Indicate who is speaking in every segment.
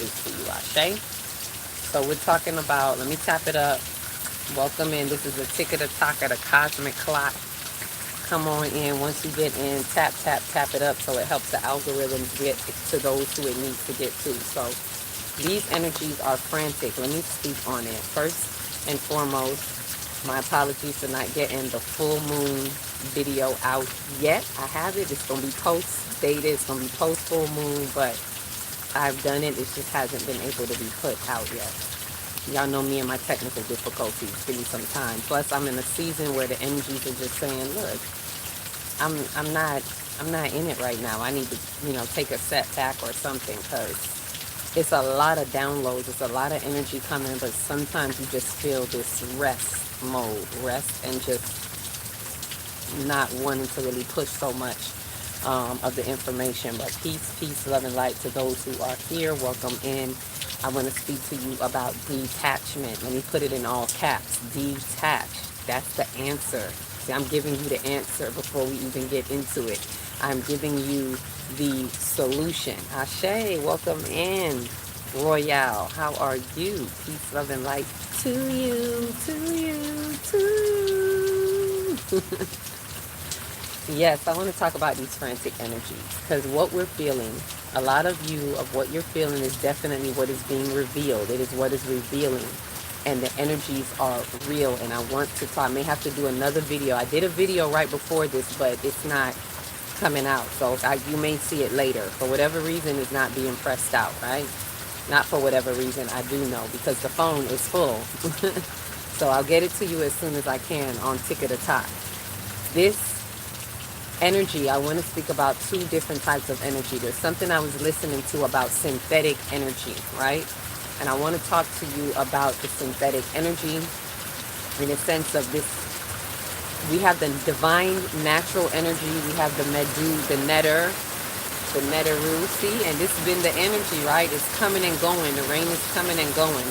Speaker 1: speak to you, Ashe. So we're talking about, let me tap it up. Welcome in. This is the tick of the talk of the cosmic clock. Come on in. Once you get in, tap, tap, tap it up so it helps the algorithms get to those who it needs to get to. So these energies are frantic. Let me speak on it. First and foremost, my apologies for not getting the full moon video out yet. I have it. It's going to be post dated. It's going to be post full moon, but I've done it. It just hasn't been able to be put out yet. Y'all know me and my technical difficulties. Give me some time. Plus, I'm in a season where the energies are just saying, "Look, I'm not in it right now. I need to, take a setback or something because it's a lot of downloads. It's a lot of energy coming, but sometimes you just feel this rest mode, rest and just not wanting to really push so much of the information. But peace, peace, love, and light to those who are here. Welcome in. I want to speak to you about detachment. Let me put it in all caps. Detach. That's the answer. See, I'm giving you the answer before we even get into it. I'm giving you the solution. Ashe, welcome in. Royale, how are you? Peace, love, and light to you, to you, to you. Yes, I want to talk about these frantic energies because what we're feeling, a lot of you of what you're feeling is definitely what is being revealed. It is what is revealing, and the energies are real. And I want to talk, I may have to do another video. I did a video right before this, but it's not coming out. So you may see it later. For whatever reason, it's not being pressed out, right? Not for whatever reason, I do know, because the phone is full. So I'll get it to you as soon as I can on Tick of the Talk. This energy, I want to speak about two different types of energy. There's something I was listening to about synthetic energy, right? And I want to talk to you about the synthetic energy in a sense of this. We have the divine natural energy. We have the Neteru, see? And this has been the energy, right? It's coming and going. The rain is coming and going.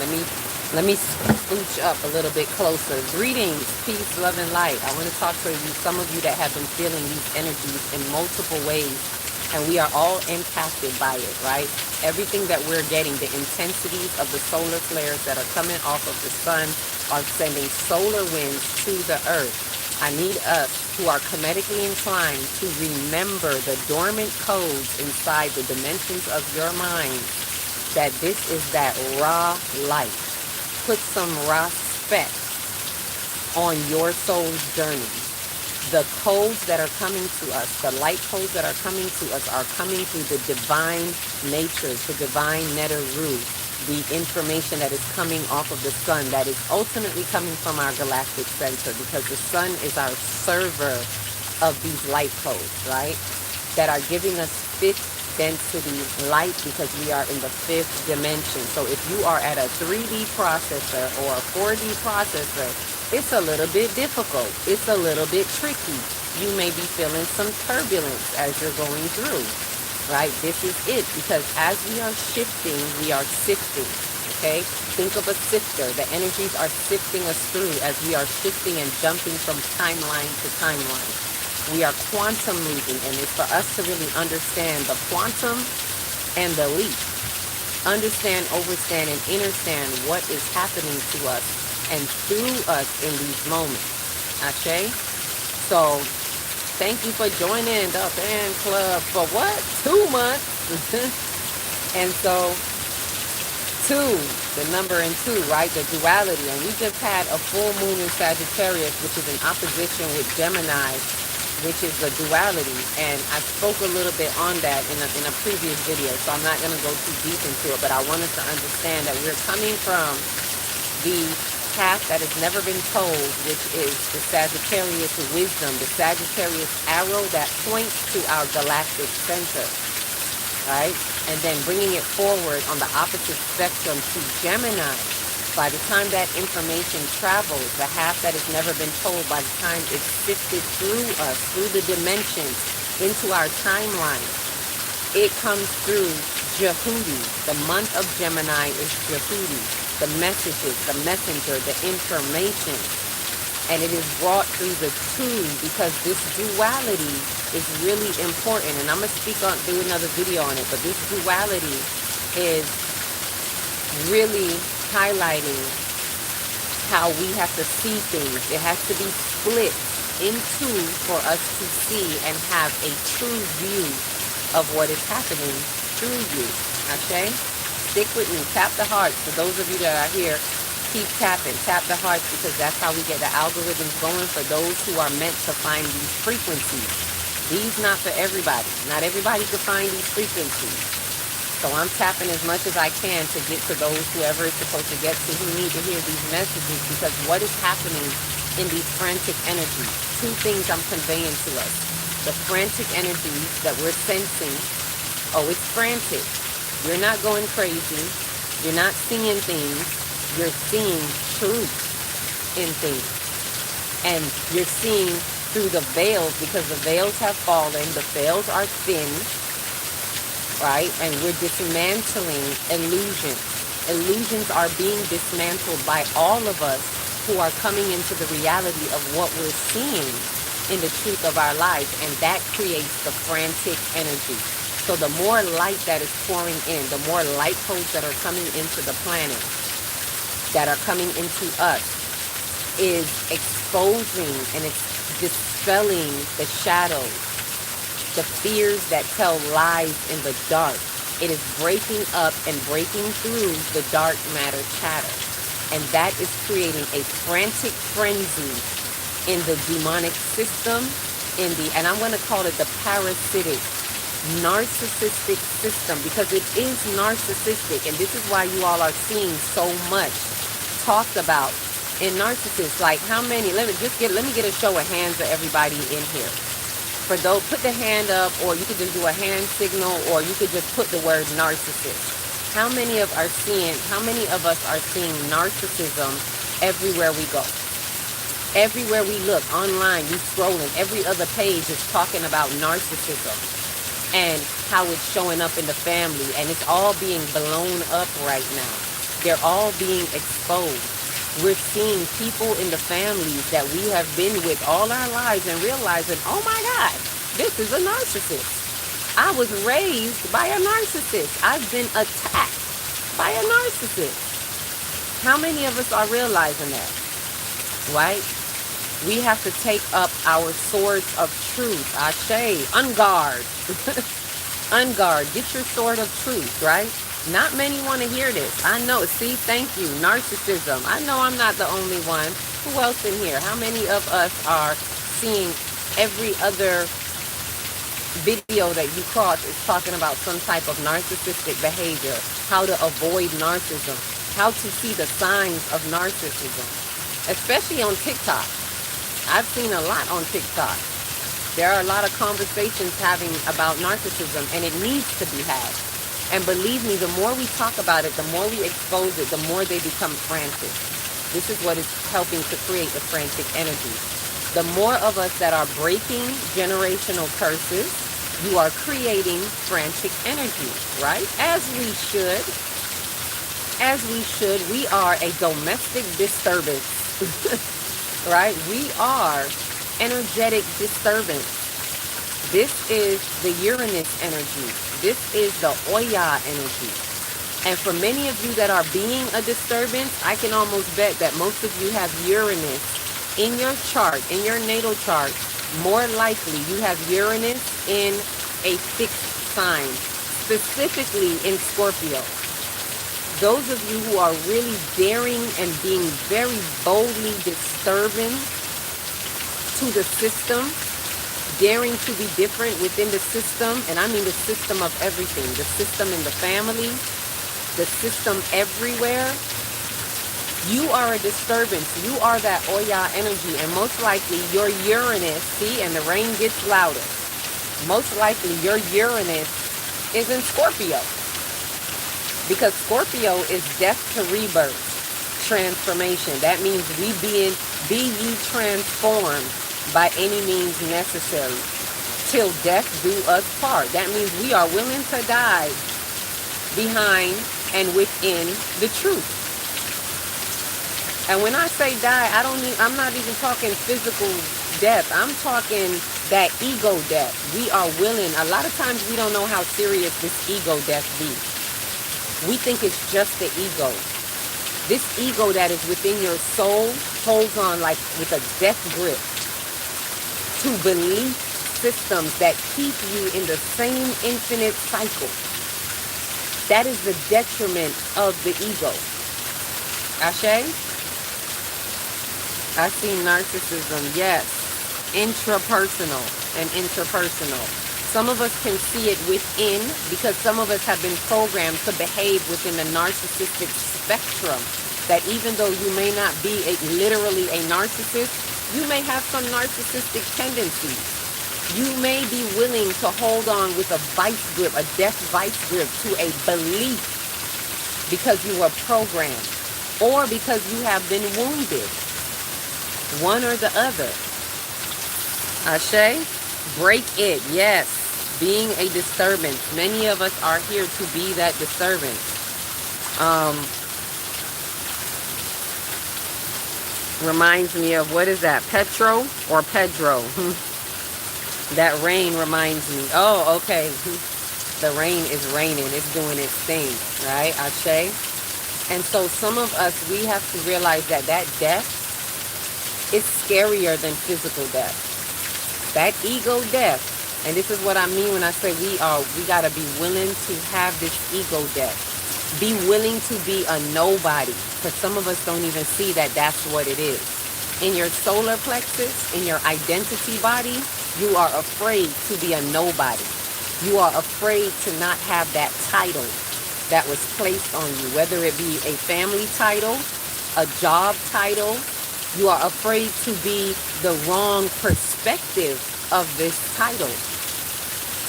Speaker 1: Let me scooch up a little bit closer. Greetings, peace, love, and light. I want to talk to you, some of you that have been feeling these energies in multiple ways, and we are all impacted by it, right? Everything that we're getting, the intensities of the solar flares that are coming off of the sun are sending solar winds to the earth. I need us who are kinetically inclined to remember the dormant codes inside the dimensions of your mind, that this is that raw light. Put some respect on your soul's journey. The codes that are coming to us, the light codes that are coming to us are coming through the divine nature, the divine Neteru, the information that is coming off of the sun that is ultimately coming from our galactic center, because the sun is our server of these light codes, right? That are giving us fifth density light, because we are in the fifth dimension. So if you are at a 3D processor or a 4D processor, it's a little bit difficult. It's a little bit tricky. You may be feeling some turbulence as you're going through, right? This is it, because as we are shifting, we are sifting, okay? Think of a sifter. The energies are sifting us through as we are shifting and jumping from timeline to timeline. We are quantum leaping, and it's for us to really understand the quantum and the leap. Understand, overstand, and understand what is happening to us and through us in these moments. Ashe? So, thank you for joining the fan club for what? 2 months. And so, 2, the number and 2, right? The duality. And we just had a full moon in Sagittarius, which is in opposition with Gemini, which is the duality, and I spoke a little bit on that in a previous video, so I'm not going to go too deep into it, but I want us to understand that we're coming from the path that has never been told, which is the Sagittarius wisdom, the Sagittarius arrow that points to our galactic center, right? And then bringing it forward on the opposite spectrum to Gemini. By the time that information travels, the half that has never been told, by the time it's sifted through us, through the dimensions, into our timeline, it comes through Jehudi. The month of Gemini is Jehudi. The messages, the messenger, the information. And it is brought through the 2, because this duality is really important. And I'm going to do another video on it, but this duality is really highlighting how we have to see things. It has to be split into for us to see and have a true view of what is happening through you. Okay? Stick with me. Tap the hearts. For those of you that are here, keep tapping. Tap the hearts, because that's how we get the algorithms going for those who are meant to find these frequencies. These not for everybody. Not everybody can find these frequencies. So I'm tapping as much as I can to get to those whoever is supposed to get to, who need to hear these messages, because what is happening in these frantic energies? Two things I'm conveying to us. The frantic energies that we're sensing. Oh, it's frantic. You're not going crazy. You're not seeing things. You're seeing truth in things. And you're seeing through the veils, because the veils have fallen. The veils are thin. Right? And we're dismantling illusions. Illusions are being dismantled by all of us who are coming into the reality of what we're seeing in the truth of our life. And that creates the frantic energy. So the more light that is pouring in, the more light codes that are coming into the planet, that are coming into us, is exposing and it's dispelling the shadows, the fears that tell lies in the dark. It is breaking up and breaking through the dark matter chatter. And that is creating a frantic frenzy in the demonic system, and I'm going to call it the parasitic, narcissistic system, because it is narcissistic. And this is why you all are seeing so much talked about in narcissists. Like how many, let me get a show of hands of everybody in here. For those, put the hand up, or you could just do a hand signal, or you could just put the word narcissist. How many of us are seeing narcissism everywhere we go? Everywhere we look, online, we scrolling, every other page is talking about narcissism and how it's showing up in the family, and it's all being blown up right now. They're all being exposed. We're seeing people in the families that we have been with all our lives and realizing, oh my God, this is a narcissist. I was raised by a narcissist. I've been attacked by a narcissist. How many of us are realizing that? Right? We have to take up our swords of truth. Ashe, unguard. Unguard. Get your sword of truth, right? Not many want to hear this. I know. See, thank you. Narcissism. I know I'm not the only one. Who else in here? How many of us are seeing every other video that you cross is talking about some type of narcissistic behavior? How to avoid narcissism. How to see the signs of narcissism. Especially on TikTok. I've seen a lot on TikTok. There are a lot of conversations having about narcissism, and it needs to be had. And believe me, the more we talk about it, the more we expose it, the more they become frantic. This is what is helping to create the frantic energy. The more of us that are breaking generational curses, you are creating frantic energy, right? As we should. As we should. We are a domestic disturbance, right? We are energetic disturbance. This is the Uranus energy. This is the Oya energy. And for many of you that are being a disturbance, I can almost bet that most of you have Uranus in your chart, in your natal chart. More likely you have Uranus in a fixed sign, specifically in Scorpio. Those of you who are really daring and being very boldly disturbing to the system, daring to be different within the system, and I mean the system of everything, the system in the family, the system everywhere, you are a disturbance. You are that Oya energy, and most likely your Uranus, see, and the rain gets louder, most likely your Uranus is in Scorpio, because Scorpio is death to rebirth, transformation. That means be ye transformed by any means necessary, till death do us part. That means we are willing to die behind and within the truth. And when I say die, I'm not even talking physical death. I'm talking that ego death. We are willing. A lot of times we don't know how serious this ego death be. We think it's just the ego. This ego that is within your soul holds on like with a death grip to belief systems that keep you in the same infinite cycle. That is the detriment of the ego. Ashe? I see narcissism, yes. Intrapersonal and interpersonal. Some of us can see it within because some of us have been programmed to behave within the narcissistic spectrum. That even though you may not be literally a narcissist, you may have some narcissistic tendencies. You may be willing to hold on with a vice grip, a death vice grip to a belief because you were programmed or because you have been wounded. One or the other. Ashe, break it. Yes, being a disturbance. Many of us are here to be that disturbance. Reminds me of, what is that? Petro or Pedro? That rain reminds me. Oh, okay. The rain is raining. It's doing its thing, right? Ashe. And so some of us, we have to realize that death is scarier than physical death. That ego death. And this is what I mean when I say we got to be willing to have this ego death. Be willing to be a nobody. Because some of us don't even see that that's what it is. In your solar plexus, in your identity body, you are afraid to be a nobody. You are afraid to not have that title that was placed on you, whether it be a family title, a job title. You are afraid to be the wrong perspective of this title.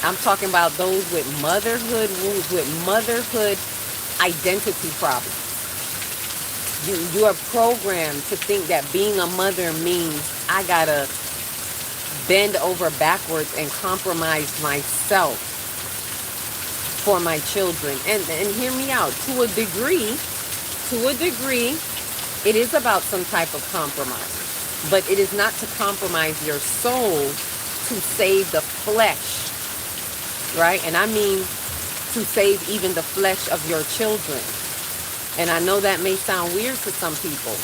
Speaker 1: I'm talking about those with motherhood wounds, with motherhood identity problems. You are programmed to think that being a mother means I gotta bend over backwards and compromise myself for my children. And hear me out. To a degree, it is about some type of compromise. But it is not to compromise your soul to save the flesh. Right? And I mean to save even the flesh of your children. And I know that may sound weird to some people.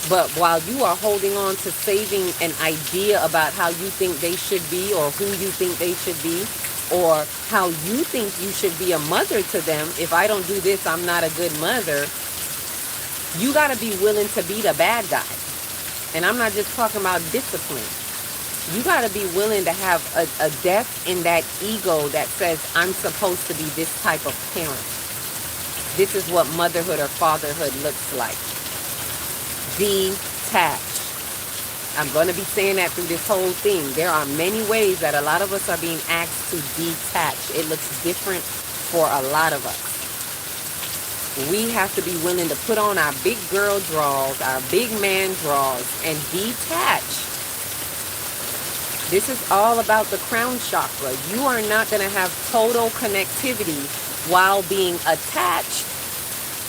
Speaker 1: But while you are holding on to saving an idea about how you think they should be or who you think they should be or how you think you should be a mother to them, if I don't do this, I'm not a good mother, you got to be willing to be the bad guy. And I'm not just talking about discipline. You got to be willing to have a death in that ego that says, I'm supposed to be this type of parent. This is what motherhood or fatherhood looks like. Detach. I'm going to be saying that through this whole thing. There are many ways that a lot of us are being asked to detach. It looks different for a lot of us. We have to be willing to put on our big girl drawers, our big man drawers, and detach. This is all about the crown chakra. You are not going to have total connectivity while being attached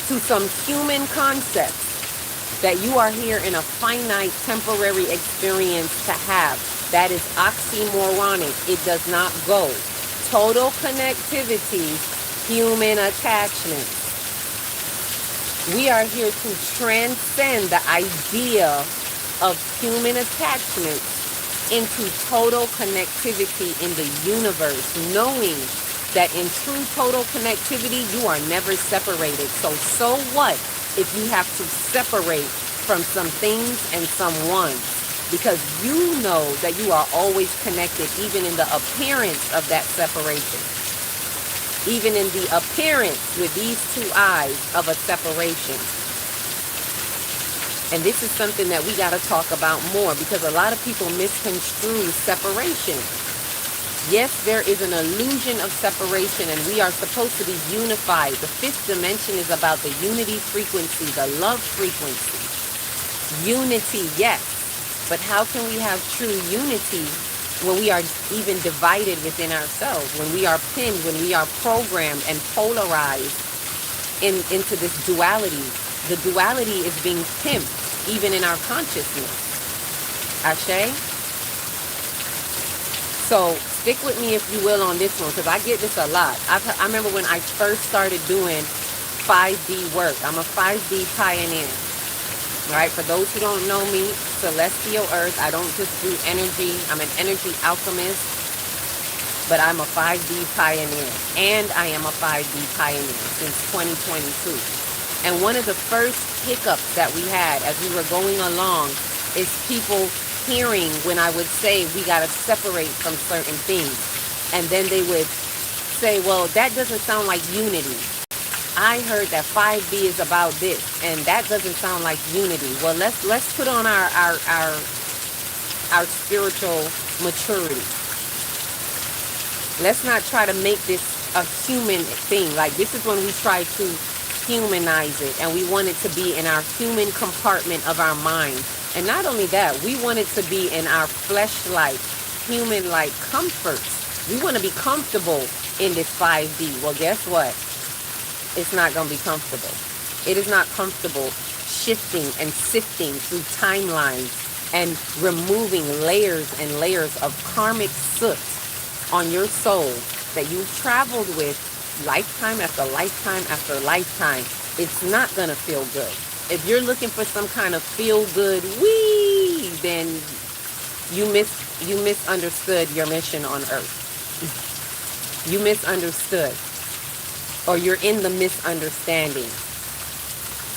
Speaker 1: to some human concepts that you are here in a finite temporary experience to have. That is oxymoronic. It does not go. Total connectivity, human attachment. We are here to transcend the idea of human attachment into total connectivity in the universe, knowing that in true total connectivity, you are never separated. So what if you have to separate from some things and someone? Because you know that you are always connected, even in the appearance of that separation. Even in the appearance with these two eyes of a separation. And this is something that we got to talk about more, because a lot of people misconstrue separation. Yes, there is an illusion of separation, and we are supposed to be unified. The fifth dimension is about the unity frequency, the love frequency. Unity, yes. But how can we have true unity when we are even divided within ourselves, when we are pinned, when we are programmed and polarized into this duality? The duality is being pimped even in our consciousness. Ashe? So stick with me if you will on this one, because I get this a lot. I remember when I first started doing 5D work. I'm a 5D pioneer. All right, for those who don't know me, Celestial Earth, I don't just do energy. I'm an energy alchemist, but I'm a 5D pioneer, and I am a 5D pioneer since 2022. And one of the first hiccups that we had as we were going along is people hearing when I would say we got to separate from certain things. And then they would say, well, that doesn't sound like unity. I heard that 5D is about this, and that doesn't sound like unity. Well, let's put on our spiritual maturity. Let's not try to make this a human thing. Like, this is when we try to humanize it, and we want it to be in our human compartment of our mind. And not only that, we want it to be in our flesh-like, human-like comforts. We want to be comfortable in this 5D. Well, guess what? It's not going to be comfortable. It is not comfortable shifting and sifting through timelines and removing layers and layers of karmic soot on your soul that you've traveled with lifetime after lifetime after lifetime. It's not going to feel good. If you're looking for some kind of feel-good wee, then you misunderstood your mission on Earth. You misunderstood. Or you're in the misunderstanding.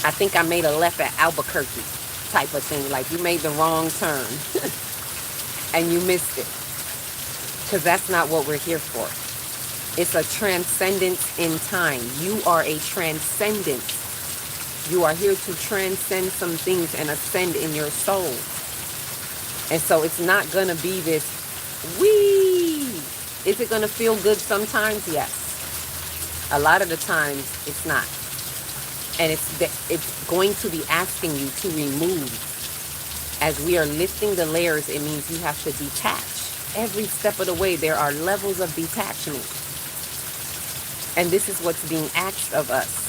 Speaker 1: I think I made a left at Albuquerque type of thing. Like, you made the wrong turn and you missed it. Because that's not what we're here for. It's a transcendence in time. You are a transcendence. You are here to transcend some things and ascend in your soul. And so it's not going to be this, wee. Is it going to feel good sometimes? Yes. A lot of the times it's not. And it's going to be asking you to remove. As we are lifting the layers, it means you have to detach. Every step of the way, there are levels of detachment. And this is what's being asked of us.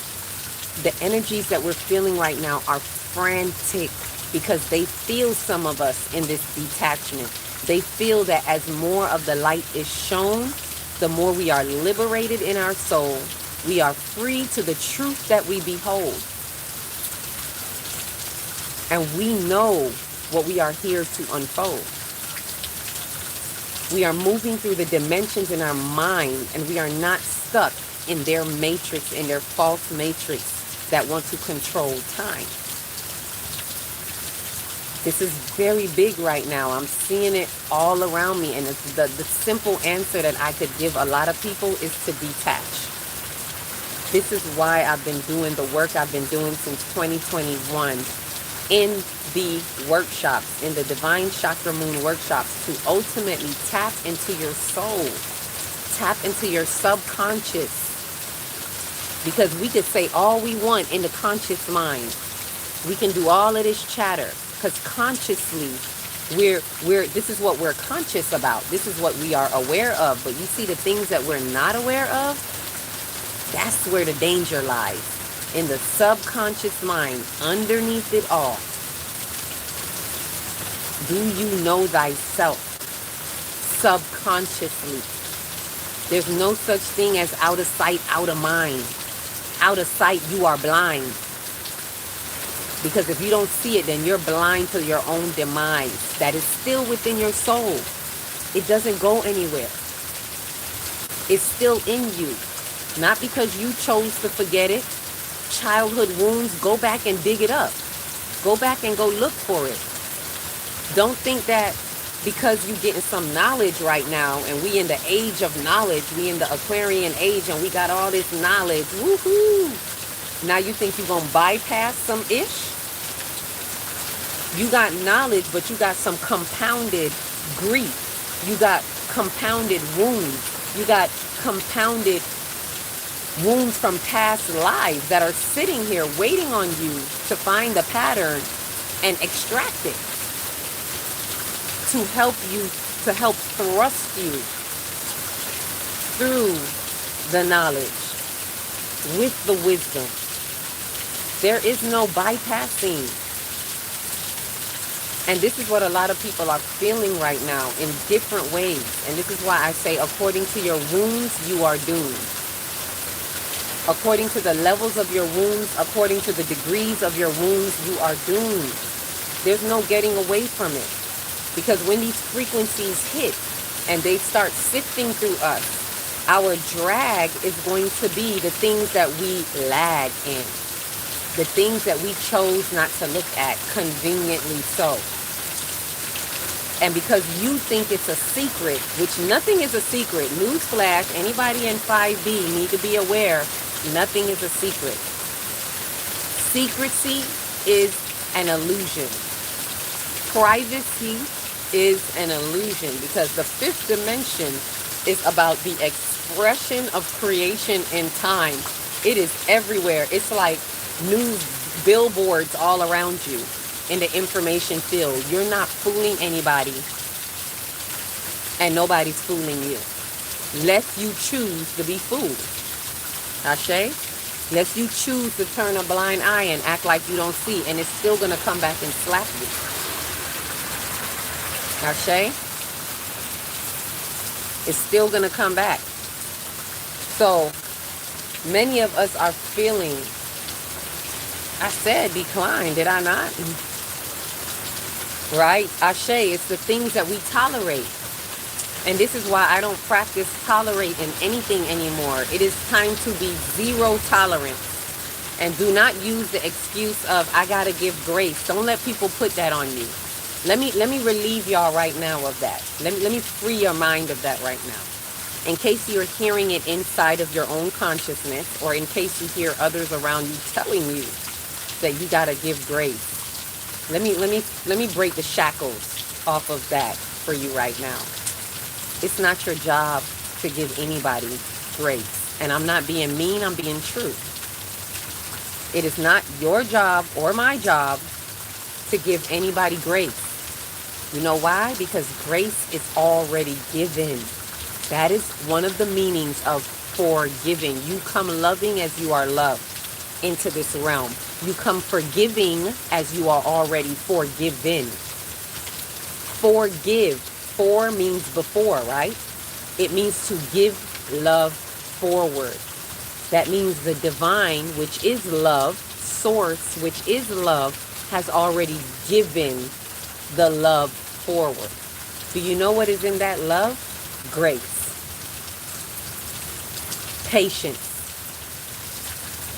Speaker 1: The energies that we're feeling right now are frantic because they feel some of us in this detachment. They feel that as more of the light is shown, the more we are liberated in our soul. We are free to the truth that we behold. And we know what we are here to unfold. We are moving through the dimensions in our mind, and we are not stuck in their matrix, in their false matrix that want to control time. This is very big right now. I'm seeing it all around me, and it's the simple answer that I could give a lot of people is to detach. This is why I've been doing the work I've been doing since 2021 in the workshops, in the Divine Chakra Moon workshops, to ultimately tap into your soul, tap into your subconscious. Because we could say all we want in the conscious mind. We can do all of this chatter because consciously this is what we're conscious about. This is what we are aware of. But you see the things that we're not aware of, that's where the danger lies. In the subconscious mind, underneath it all. Do you know thyself? Subconsciously. There's no such thing as out of sight, out of mind. Out of sight, you are blind. Because if you don't see it, then you're blind to your own demise. That is still within your soul. It doesn't go anywhere. It's still in you. Not because you chose to forget it. Childhood wounds, go back and dig it up. Go back and go look for it. Don't think that because you're getting some knowledge right now, and we in the age of knowledge, we in the Aquarian age, and we got all this knowledge, woohoo! Now you think you're going to bypass some ish? You got knowledge, but you got some compounded grief. You got compounded wounds. You got compounded wounds from past lives that are sitting here waiting on you to find the pattern and extract it. To help you, to help thrust you through the knowledge with the wisdom. There is no bypassing. And this is what a lot of people are feeling right now in different ways. And this is why I say, according to your wounds, you are doomed. According to the levels of your wounds, according to the degrees of your wounds, you are doomed. There's no getting away from it. Because when these frequencies hit and they start sifting through us, our drag is going to be the things that we lag in. The things that we chose not to look at, conveniently so. And because you think it's a secret, which nothing is a secret. Newsflash, anybody in 5B need to be aware, nothing is a secret. Secrecy is an illusion. Privacy is an illusion, because the fifth dimension is about the expression of creation in time. It is everywhere. It's like news billboards all around you in the information field. You're not fooling anybody, and nobody's fooling you, lest you choose to be fooled. Ashe? Lest you choose to turn a blind eye and act like you don't see, and it's still going to come back and slap you. Ashe? It's still going to come back. So many of us are feeling, I said decline, did I not? Right? Ashe, it's the things that we tolerate. And this is why I don't practice tolerate in anything anymore. It is time to be zero tolerance. And do not use the excuse of, I gotta give grace. Don't let people put that on you. Let me relieve y'all right now of that. Let me free your mind of that right now. In case you're hearing it inside of your own consciousness, or in case you hear others around you telling you that you gotta give grace. Let me break the shackles off of that for you right now. It's not your job to give anybody grace. And I'm not being mean, I'm being true. It is not your job or my job to give anybody grace. You know why? Because grace is already given. That is one of the meanings of forgiving. You come loving as you are loved into this realm. You come forgiving as you are already forgiven. Forgive. For means before, right? It means to give love forward. That means the divine, which is love, source, which is love, has already given the love forward. Do you know what is in that love? Grace. Patience.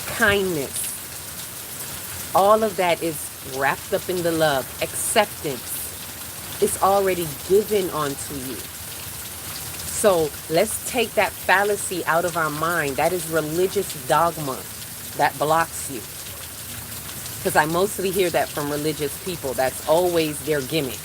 Speaker 1: Kindness. All of that is wrapped up in the love. Acceptance. It's already given onto you. So let's take that fallacy out of our mind. That is religious dogma that blocks you. Because I mostly hear that from religious people. That's always their gimmick.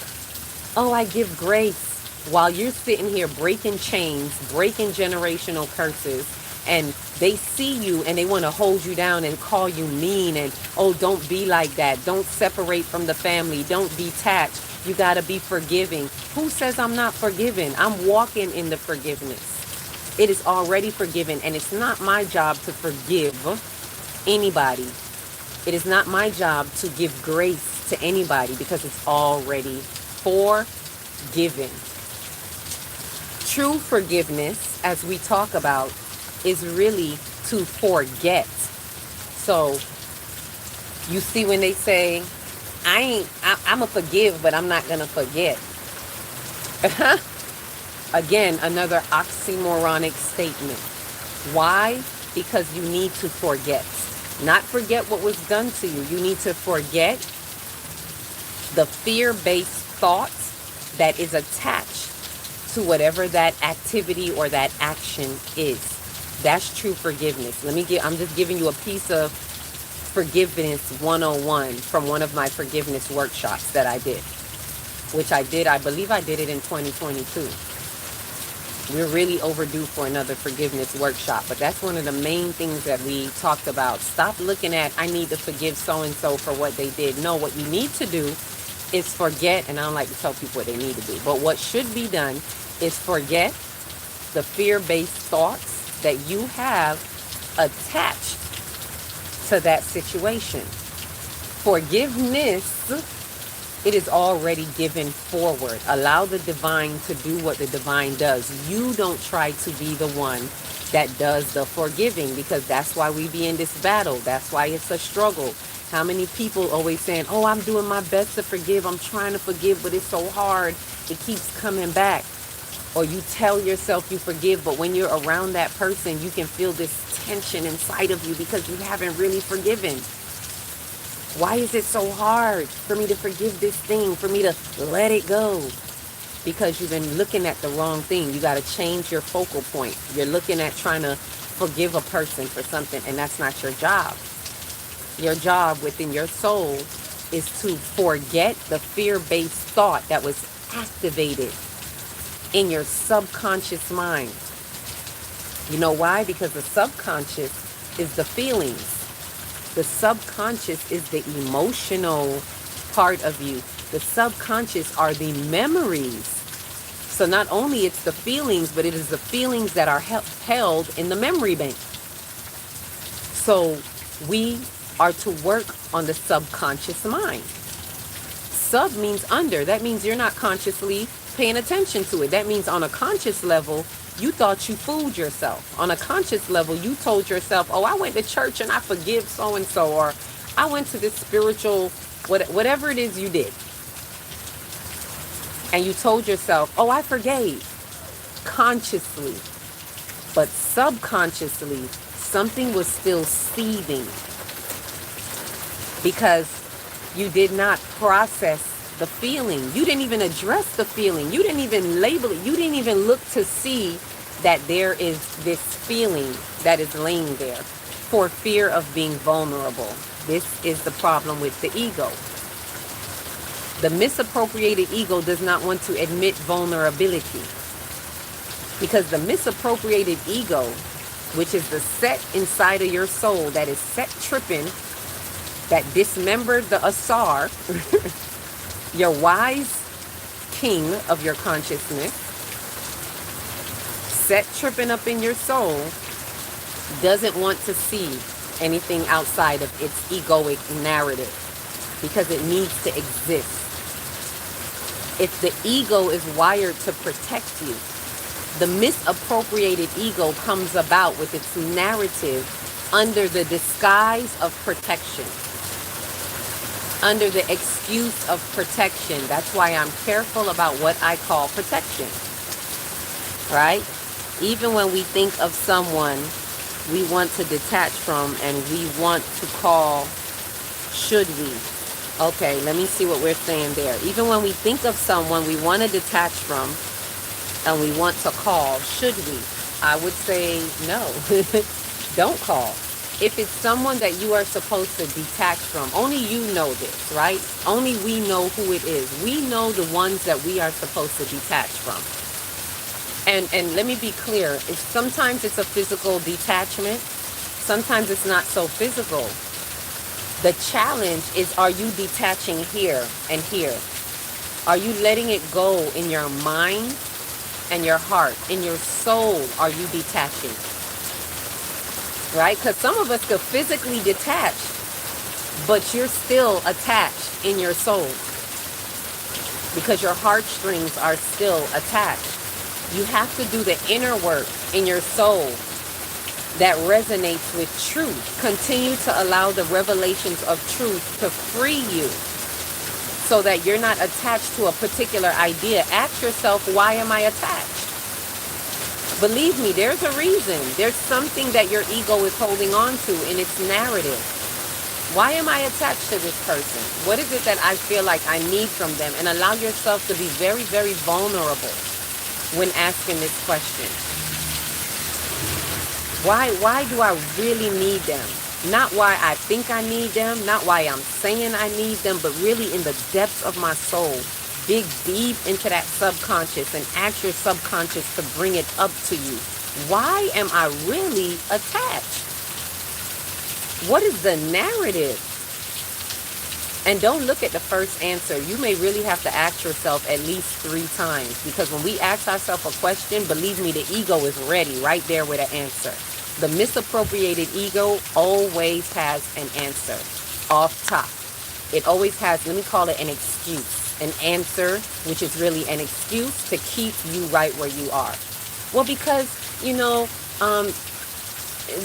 Speaker 1: Oh, I give grace. While you're sitting here breaking chains, breaking generational curses, and they see you and they want to hold you down and call you mean and, oh, don't be like that. Don't separate from the family. Don't detach. You got to be forgiving. Who says I'm not forgiving? I'm walking in the forgiveness. It is already forgiven, and it's not my job to forgive anybody. It is not my job to give grace to anybody because it's already forgiven. True forgiveness, as we talk about, is really to forget. So you see when they say, I'm a forgive, but I'm not gonna forget. Again, another oxymoronic statement. Why? Because you need to forget. Not forget what was done to you. You need to forget the fear-based thoughts that is attached to whatever that activity or that action is. That's true forgiveness. I'm just giving you a piece of Forgiveness 101 from one of my forgiveness workshops that I did. I believe I did it in 2022. We're really overdue for another forgiveness workshop, but that's one of the main things that we talked about. Stop looking at, I need to forgive so-and-so for what they did. No, what you need to do is forget, and I don't like to tell people what they need to do, but what should be done is forget the fear-based thoughts that you have attached to that situation. Forgiveness It is already given forward. Allow the divine to do what the divine does. You don't try to be the one that does the forgiving, because that's why we be in this battle. That's why it's a struggle. How many people always saying, oh, I'm doing my best to forgive. I'm trying to forgive, but it's so hard. It keeps coming back. Or you tell yourself you forgive, but when you're around that person, you can feel this tension inside of you because you haven't really forgiven. Why is it so hard for me to forgive this thing, for me to let it go? Because you've been looking at the wrong thing. You got to change your focal point. You're looking at trying to forgive a person for something, and that's not your job. Your job within your soul is to forget the fear-based thought that was activated in your subconscious mind. You know why? Because the subconscious is the feelings. The subconscious is the emotional part of you. The subconscious are the memories. So not only it's the feelings, but it is the feelings that are held in the memory bank. So we are to work on the subconscious mind. Sub means under. That means you're not consciously paying attention to it. That means on a conscious level, you thought you fooled yourself. On a conscious level, you told yourself, oh, I went to church and I forgive so-and-so, or I went to this spiritual, whatever it is you did. And you told yourself, oh, I forgave. Consciously. But subconsciously, something was still seething. Because you did not process the feeling. You didn't even address the feeling. You didn't even label it. You didn't even look to see that there is this feeling that is laying there for fear of being vulnerable. This is the problem with the ego. The misappropriated ego does not want to admit vulnerability, because the misappropriated ego, which is the set inside of your soul that is set tripping, that dismembered the Asar, your wise king of your consciousness, set tripping up in your soul, doesn't want to see anything outside of its egoic narrative, because it needs to exist. If the ego is wired to protect you, the misappropriated ego comes about with its narrative under the disguise of protection, under the excuse of protection. That's why I'm careful about what I call protection, right? Even when we think of someone we want to detach from and we want to call, should we? Okay, let me see what we're saying there. Even when we think of someone we want to detach from and we want to call, should we? I would say no. Don't call. If it's someone that you are supposed to detach from, only you know this, right? Only we know who it is. We know the ones that we are supposed to detach from. And let me be clear, sometimes it's a physical detachment. Sometimes it's not so physical. The challenge is, are you detaching here and here? Are you letting it go in your mind and your heart? In your soul, are you detaching? Right? Because some of us could physically detach, but you're still attached in your soul, because your heartstrings are still attached. You have to do the inner work in your soul that resonates with truth. Continue to allow the revelations of truth to free you so that you're not attached to a particular idea. Ask yourself, why am I attached? Believe me, there's a reason. There's something that your ego is holding on to in its narrative. Why am I attached to this person? What is it that I feel like I need from them? And allow yourself to be very, very vulnerable when asking this question. Why do I really need them? Not why I think I need them, not why I'm saying I need them, but really in the depths of my soul. Dig deep into that subconscious and ask your subconscious to bring it up to you. Why am I really attached? What is the narrative? And don't look at the first answer. You may really have to ask yourself at least 3 times, because when we ask ourselves a question, believe me, the ego is ready right there with an answer. The misappropriated ego always has an answer off top. It always has, let me call it an excuse. excuse, an answer, which is really an excuse to keep you right where you are. Well, because,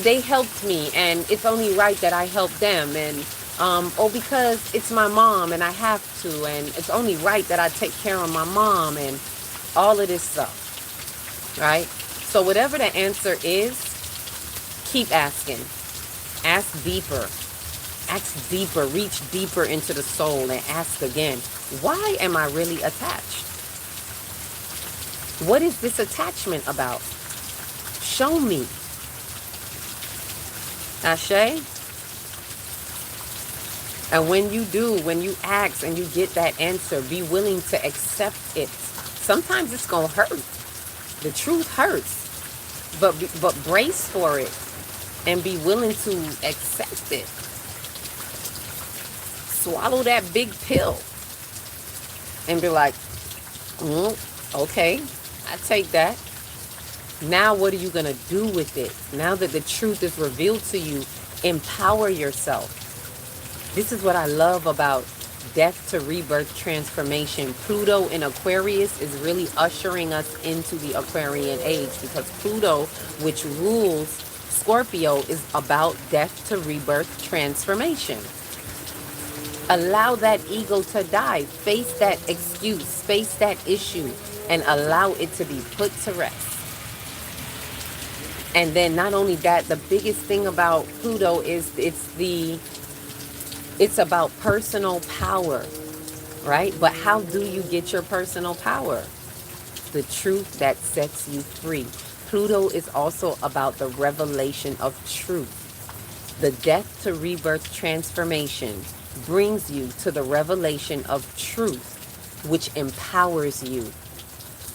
Speaker 1: they helped me and it's only right that I help them. And, oh, because it's my mom and I have to, and it's only right that I take care of my mom and all of this stuff, right? So whatever the answer is, keep asking. Ask deeper. Ask deeper. Reach deeper into the soul and ask again, why am I really attached? What is this attachment about? Show me. Ashe? And when you do, when you ask and you get that answer, be willing to accept it. Sometimes it's going to hurt. The truth hurts. But brace for it and be willing to accept it. Swallow that big pill and be like, okay, I take that. Now what are you going to do with it? Now that the truth is revealed to you, empower yourself. This is what I love about death to rebirth transformation. Pluto in Aquarius is really ushering us into the Aquarian age, because Pluto, which rules Scorpio, is about death to rebirth transformation. Allow that ego to die. Face that excuse. Face that issue. And allow it to be put to rest. And then not only that, the biggest thing about Pluto is it's about personal power, right? But how do you get your personal power? The truth that sets you free. Pluto is also about the revelation of truth. The death to rebirth transformation brings you to the revelation of truth, which empowers you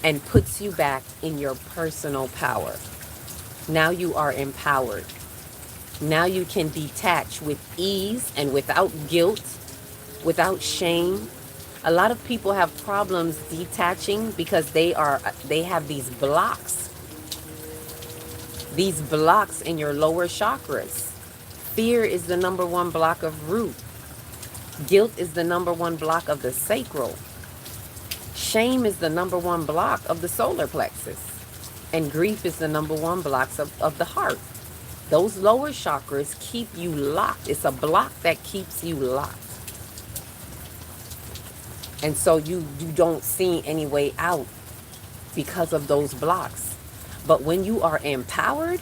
Speaker 1: and puts you back in your personal power. Now you are empowered. Now you can detach with ease and without guilt, without shame. A lot of people have problems detaching because they have these blocks. These blocks in your lower chakras. Fear is the number one block of root. Guilt is the number one block of the sacral. Shame is the number one block of the solar plexus. And grief is the number one block of the heart. Those lower chakras keep you locked. It's a block that keeps you locked. And so you don't see any way out because of those blocks. But when you are empowered,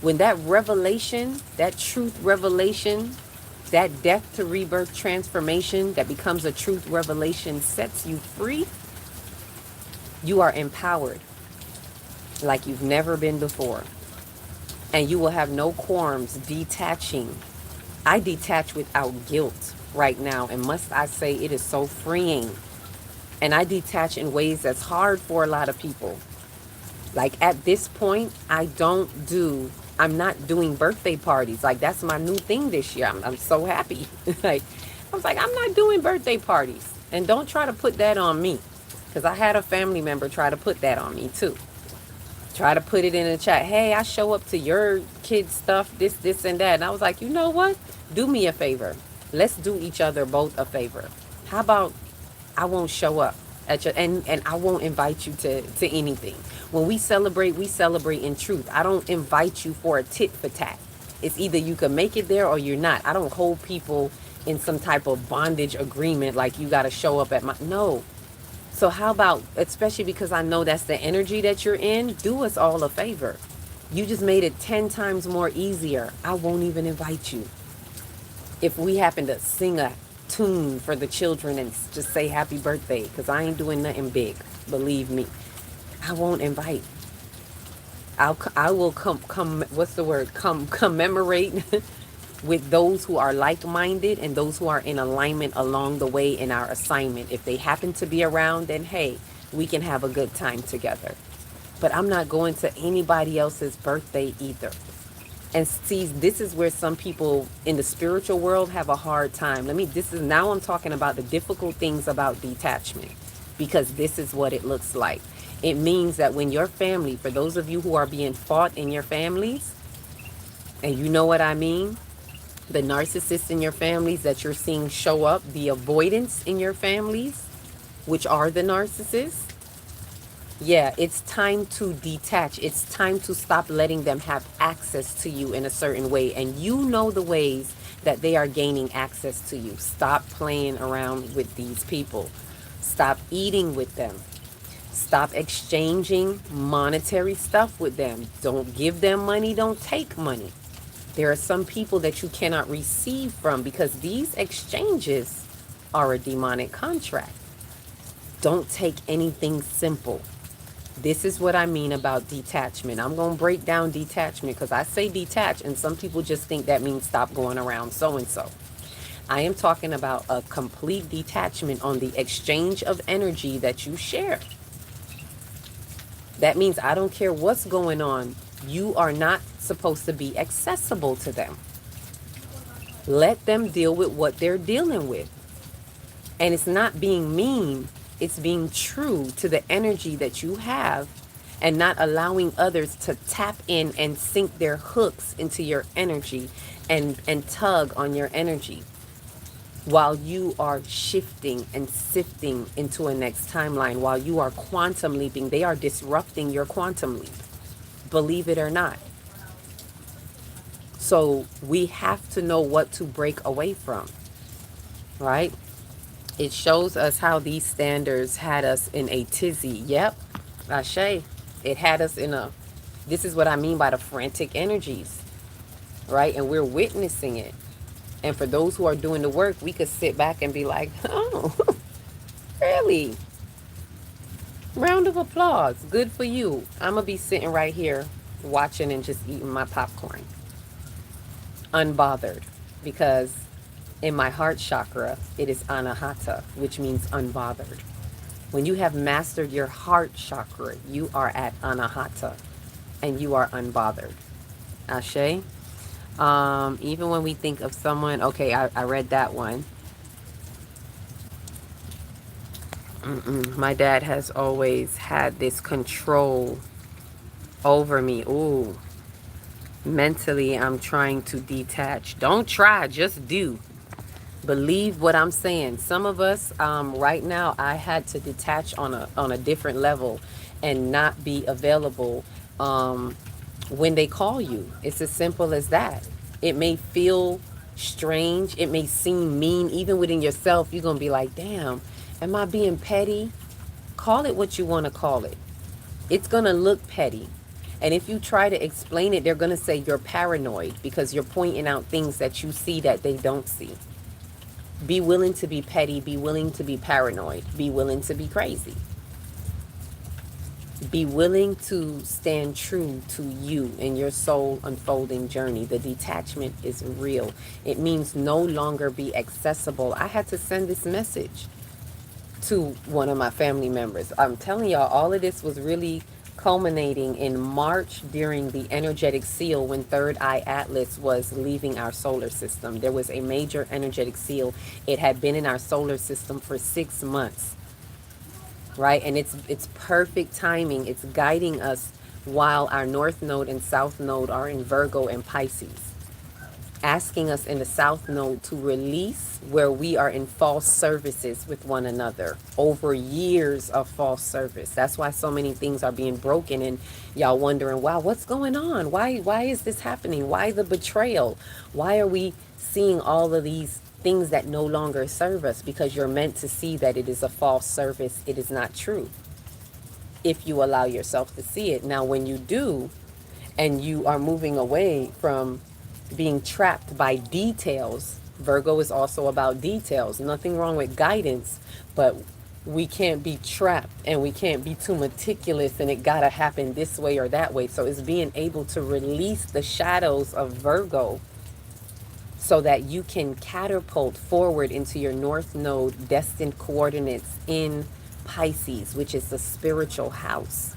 Speaker 1: when that revelation, that truth revelation, that death to rebirth transformation that becomes a truth revelation sets you free, you are empowered like you've never been before. And you will have no qualms detaching. I detach without guilt right now. And must I say, it is so freeing. And I detach in ways that's hard for a lot of people. Like at this point, I'm not doing birthday parties. Like that's my new thing this year. I'm so happy. I was like, I'm not doing birthday parties. And don't try to put that on me. Because I had a family member try to put that on me too. Try to put it in the chat. Hey, I show up to your kids' stuff, this, and that. And I was like, you know what? Do me a favor. Let's do each other both a favor. How about I won't show up at your and I won't invite you to anything. When we celebrate in truth. I don't invite you for a tit for tat. It's either you can make it there or you're not. I don't hold people in some type of bondage agreement like you got to show up at my... No. So how about, especially because I know that's the energy that you're in, do us all a favor. You just made it 10 times more easier. I won't even invite you. If we happen to sing a tune for the children and just say happy birthday, because I ain't doing nothing big, believe me. I won't invite. I will commemorate with those who are like-minded and those who are in alignment along the way in our assignment. If they happen to be around, then hey, we can have a good time together. But I'm not going to anybody else's birthday either. And see, this is where some people in the spiritual world have a hard time. Now I'm talking about the difficult things about detachment, because this is what it looks like. It means that when your family, for those of you who are being fought in your families, and you know what I mean, The narcissists in your families that you're seeing show up, the avoidance in your families, which are the narcissists. Yeah, it's time to detach. It's time to stop letting them have access to you in a certain way. And you know the ways that they are gaining access to you. Stop playing around with these people. Stop eating with them. Stop exchanging monetary stuff with them. Don't give them money. Don't take money. There are some people that you cannot receive from because these exchanges are a demonic contract. Don't take anything simple. This is what I mean about detachment. I'm going to break down detachment because I say detach and some people just think that means stop going around so-and-so. I am talking about a complete detachment on the exchange of energy that you share. That means I don't care what's going on. You are not supposed to be accessible to them. Let them deal with what they're dealing with. And it's not being mean. It's being true to the energy that you have and not allowing others to tap in and sink their hooks into your energy and tug on your energy while you are shifting and sifting into a next timeline. While you are quantum leaping, they are disrupting your quantum leap, believe it or not. So we have to know what to break away from, right? It shows us how these standards had us in a tizzy. Yep, Ashe. It had us in a, this is what I mean by the frantic energies, right? And we're witnessing it. And for those who are doing the work, we could sit back and be like, oh, really? Round of applause. Good for you. I'm going to be sitting right here watching and just eating my popcorn. Unbothered. Because in my heart chakra, it is anahata, which means unbothered. When you have mastered your heart chakra, you are at anahata and you are unbothered. Ashe? Even when we think of someone, okay, I read that one. My dad has always had this control over me. Ooh. Mentally, I'm trying to detach. Don't try, just do. Believe what I'm saying. Some of us, right now, I had to detach on a different level and not be available when they call you. It's as simple as that. It may feel strange. It may seem mean. Even within yourself, you're going to be like, damn, am I being petty? Call it what you want to call it. It's going to look petty. And if you try to explain it, they're going to say you're paranoid because you're pointing out things that you see that they don't see. Be willing to be petty. Be willing to be paranoid. Be willing to be crazy. Be willing to stand true to you and your soul unfolding journey. The detachment is real. It means no longer be accessible. I had to send this message to one of my family members. I'm telling y'all, all of this was really culminating in March during the energetic seal when Third Eye Atlas was leaving our solar system. There was a major energetic seal. It had been in our solar system for 6 months, right? And it's perfect timing. It's guiding us while our North Node and South Node are in Virgo and Pisces, asking us in the South Node to release where we are in false services with one another, over years of false service. That's why so many things are being broken and y'all wondering, wow, what's going on? Why is this happening? Why the betrayal? Why are we seeing all of these things that no longer serve us? Because you're meant to see that it is a false service. It is not true if you allow yourself to see it. Now, when you do, and you are moving away from being trapped by details. Virgo is also about details. Nothing wrong with guidance, but we can't be trapped and we can't be too meticulous and it gotta happen this way or that way. So it's being able to release the shadows of Virgo so that you can catapult forward into your North Node destined coordinates in Pisces, which is the spiritual house.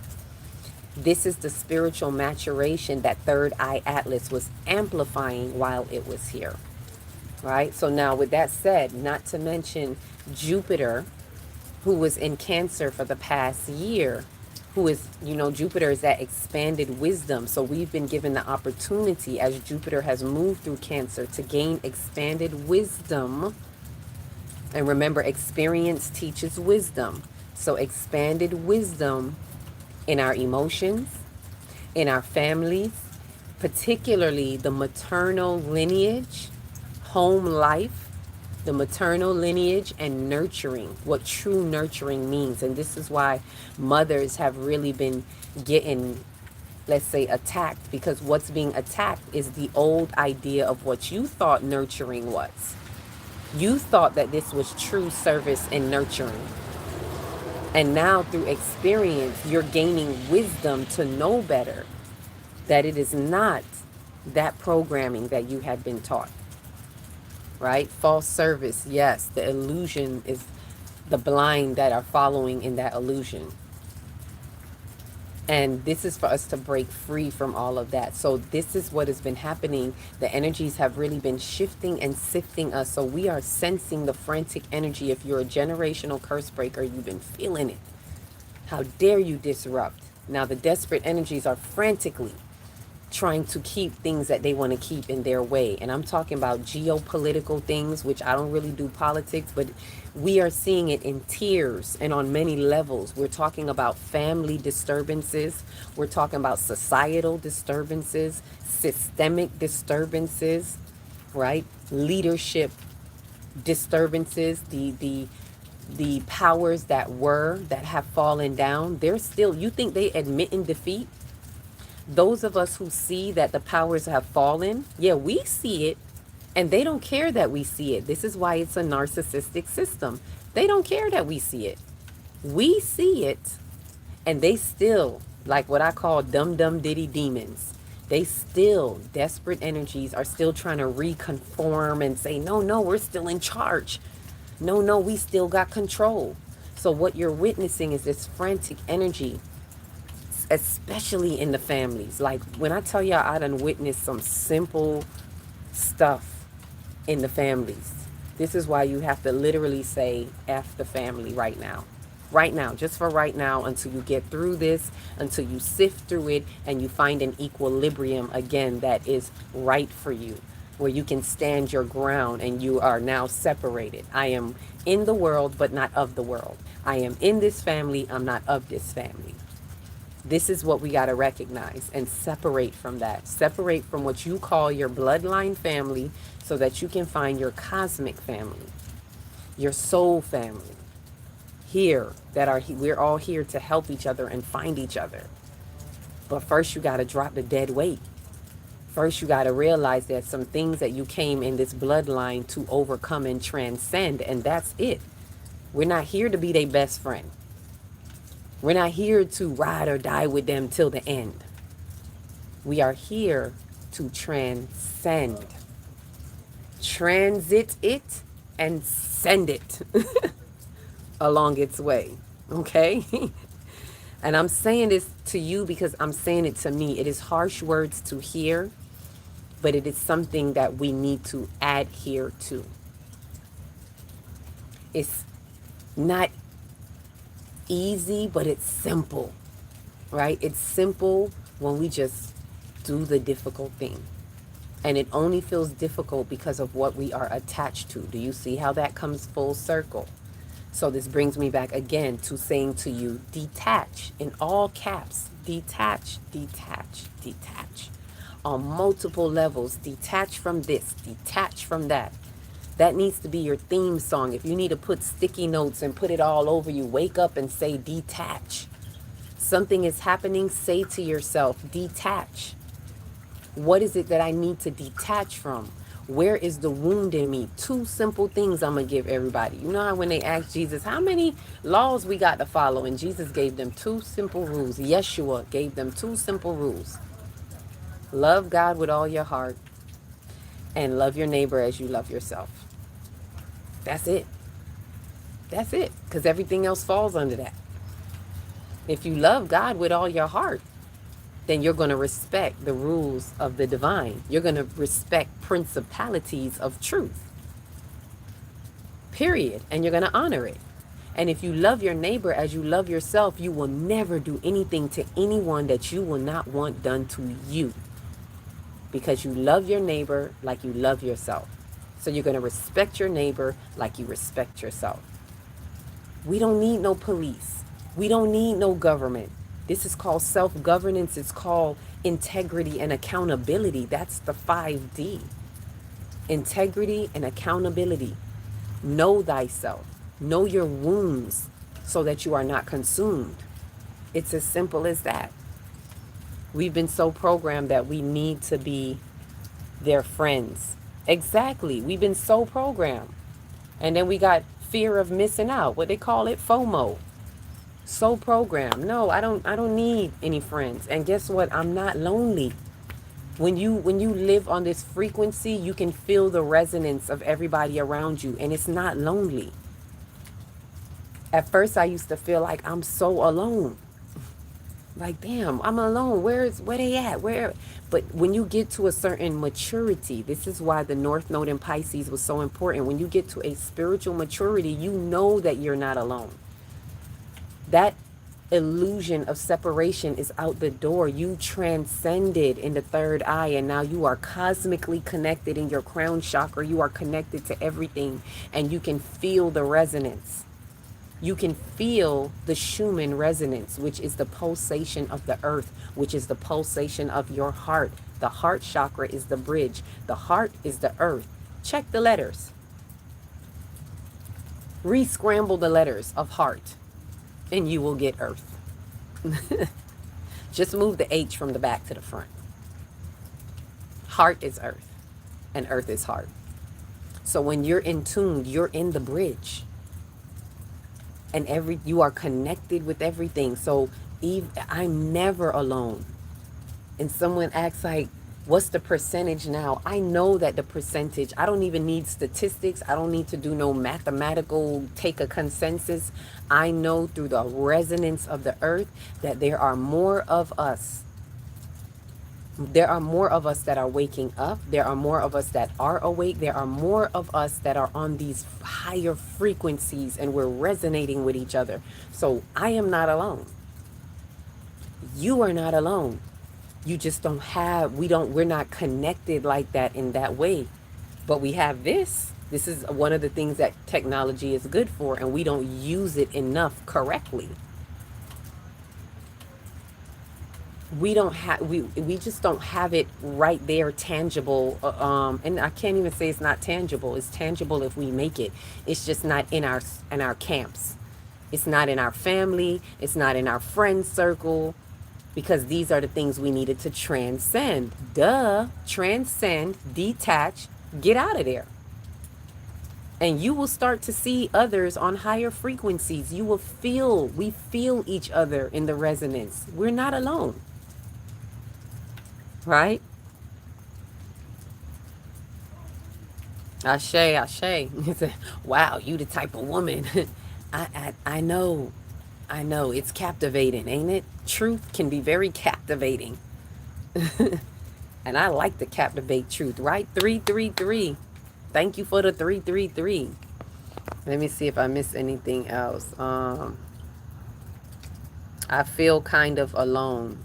Speaker 1: This is the spiritual maturation that Third Eye Atlas was amplifying while it was here, right? So now with that said, not to mention Jupiter, who was in Cancer for the past year, who is, Jupiter is that expanded wisdom. So we've been given the opportunity as Jupiter has moved through Cancer to gain expanded wisdom. And remember, experience teaches wisdom. So expanded wisdom in our emotions, in our families, particularly the maternal lineage, home life, the maternal lineage, and nurturing, what true nurturing means. And this is why mothers have really been getting, let's say, attacked, because what's being attacked is the old idea of what you thought nurturing was. You thought that this was true service and nurturing. And now through experience, you're gaining wisdom to know better that it is not that programming that you had been taught. Right? False service, yes. The illusion is the blind that are following in that illusion. And this is for us to break free from all of that. So this is what has been happening. The energies have really been shifting and sifting us. So we are sensing the frantic energy. If you're a generational curse breaker, you've been feeling it. How dare you disrupt? Now the desperate energies are frantically trying to keep things that they want to keep in their way. And I'm talking about geopolitical things, which I don't really do politics, but we are seeing it in tiers and on many levels. We're talking about family disturbances. We're talking about societal disturbances, systemic disturbances, right? Leadership disturbances, the powers that have fallen down. They're still, you think they admit in defeat? Those of us who see that the powers have fallen, yeah, we see it, and they don't care that we see it. This is why it's a narcissistic system. They don't care that we see it. We see it, and they still, like what I call dumb diddy demons, they still, desperate energies are still trying to reconform and say, no, we're still in charge. No, we still got control. So what you're witnessing is this frantic energy, especially in the families. Like when I tell y'all, I done witnessed some simple stuff in the families. This is why you have to literally say F the family right now. Right now, just for right now, until you get through this, until you sift through it and you find an equilibrium again that is right for you, where you can stand your ground and you are now separated. I am in the world, but not of the world. I am in this family, I'm not of this family. This is what we got to recognize and separate from that. Separate from what you call your bloodline family so that you can find your cosmic family, your soul family. We're all here to help each other and find each other. But first you got to drop the dead weight. First you got to realize that some things that you came in this bloodline to overcome and transcend, and that's it. We're not here to be their best friend. We're not here to ride or die with them till the end. We are here to transcend. Transit it and send it along its way. Okay? And I'm saying this to you because I'm saying it to me. It is harsh words to hear, but it is something that we need to adhere to. It's not easy, but it's simple, right? It's simple when we just do the difficult thing. And it only feels difficult because of what we are attached to. Do you see how that comes full circle? So this brings me back again to saying to you, detach in all caps, detach, detach, detach. On multiple levels, detach from this, detach from that. That needs to be your theme song. If you need to put sticky notes and put it all over you, wake up and say detach. Something is happening, say to yourself, detach. What is it that I need to detach from? Where is the wound in me? 2 simple things I'm going to give everybody. You know how when they asked Jesus, how many laws we got to follow? And Jesus gave them 2 simple rules. Yeshua gave them 2 simple rules. Love God with all your heart and love your neighbor as you love yourself. That's it. That's it. Because everything else falls under that. If you love God with all your heart, then you're going to respect the rules of the divine. You're going to respect principalities of truth. Period. And you're going to honor it. And if you love your neighbor as you love yourself, you will never do anything to anyone that you will not want done to you, because you love your neighbor like you love yourself. So you're going to respect your neighbor like you respect yourself. We don't need no police. We don't need no government. This is called self-governance. It's called integrity and accountability. That's the 5D. Integrity and accountability. Know thyself. Know your wounds so that you are not consumed. It's as simple as that. We've been so programmed that we need to be their friends. Exactly. We've been so programmed. And then we got fear of missing out. What they call it, FOMO. So programmed. No, I don't need any friends. And guess what? I'm not lonely. When you live on this frequency, you can feel the resonance of everybody around you, and it's not lonely. At first I used to feel like I'm so alone. Like, damn, I'm alone. Where they at? But when you get to a certain maturity, this is why the North Node in Pisces was so important. When you get to a spiritual maturity, you know that you're not alone. That illusion of separation is out the door. You transcended in the third eye, and now you are cosmically connected in your crown chakra. You are connected to everything, and you can feel the resonance. You can feel the Schumann resonance, which is the pulsation of the earth, which is the pulsation of your heart. The heart chakra is the bridge. The heart is the earth. Check the letters. Re-scramble the letters of heart, and you will get earth. Just move the H from the back to the front. Heart is earth, and earth is heart. So when you're in tune, you're in the bridge. And you are connected with everything. So I'm never alone. And someone asks, like, what's the percentage now? I know that the percentage, I don't even need statistics. I don't need to do no mathematical, take a consensus. I know through the resonance of the earth that there are more of us. There are more of us that are waking up. There are more of us that are awake. There are more of us that are on these higher frequencies, and we're resonating with each other. So I am not alone. You are not alone. You just don't have, we're not connected like that in that way. But we have this. This is one of the things that technology is good for, and we don't use it enough correctly. We just don't have it right there tangible, and I can't even say it's not tangible. It's tangible if we make it. It's just not in our camps. It's not in our family. It's not in our friend circle, because these are the things we needed to transcend. Transcend, detach, get out of there. And you will start to see others on higher frequencies. We feel each other in the resonance. We're not alone. Right? Ashe, ashe. Wow, you the type of woman. I know. It's captivating, ain't it? Truth can be very captivating. And I like to captivate truth, right? 333. Thank you for the 333. Let me see if I missed anything else. I feel kind of alone.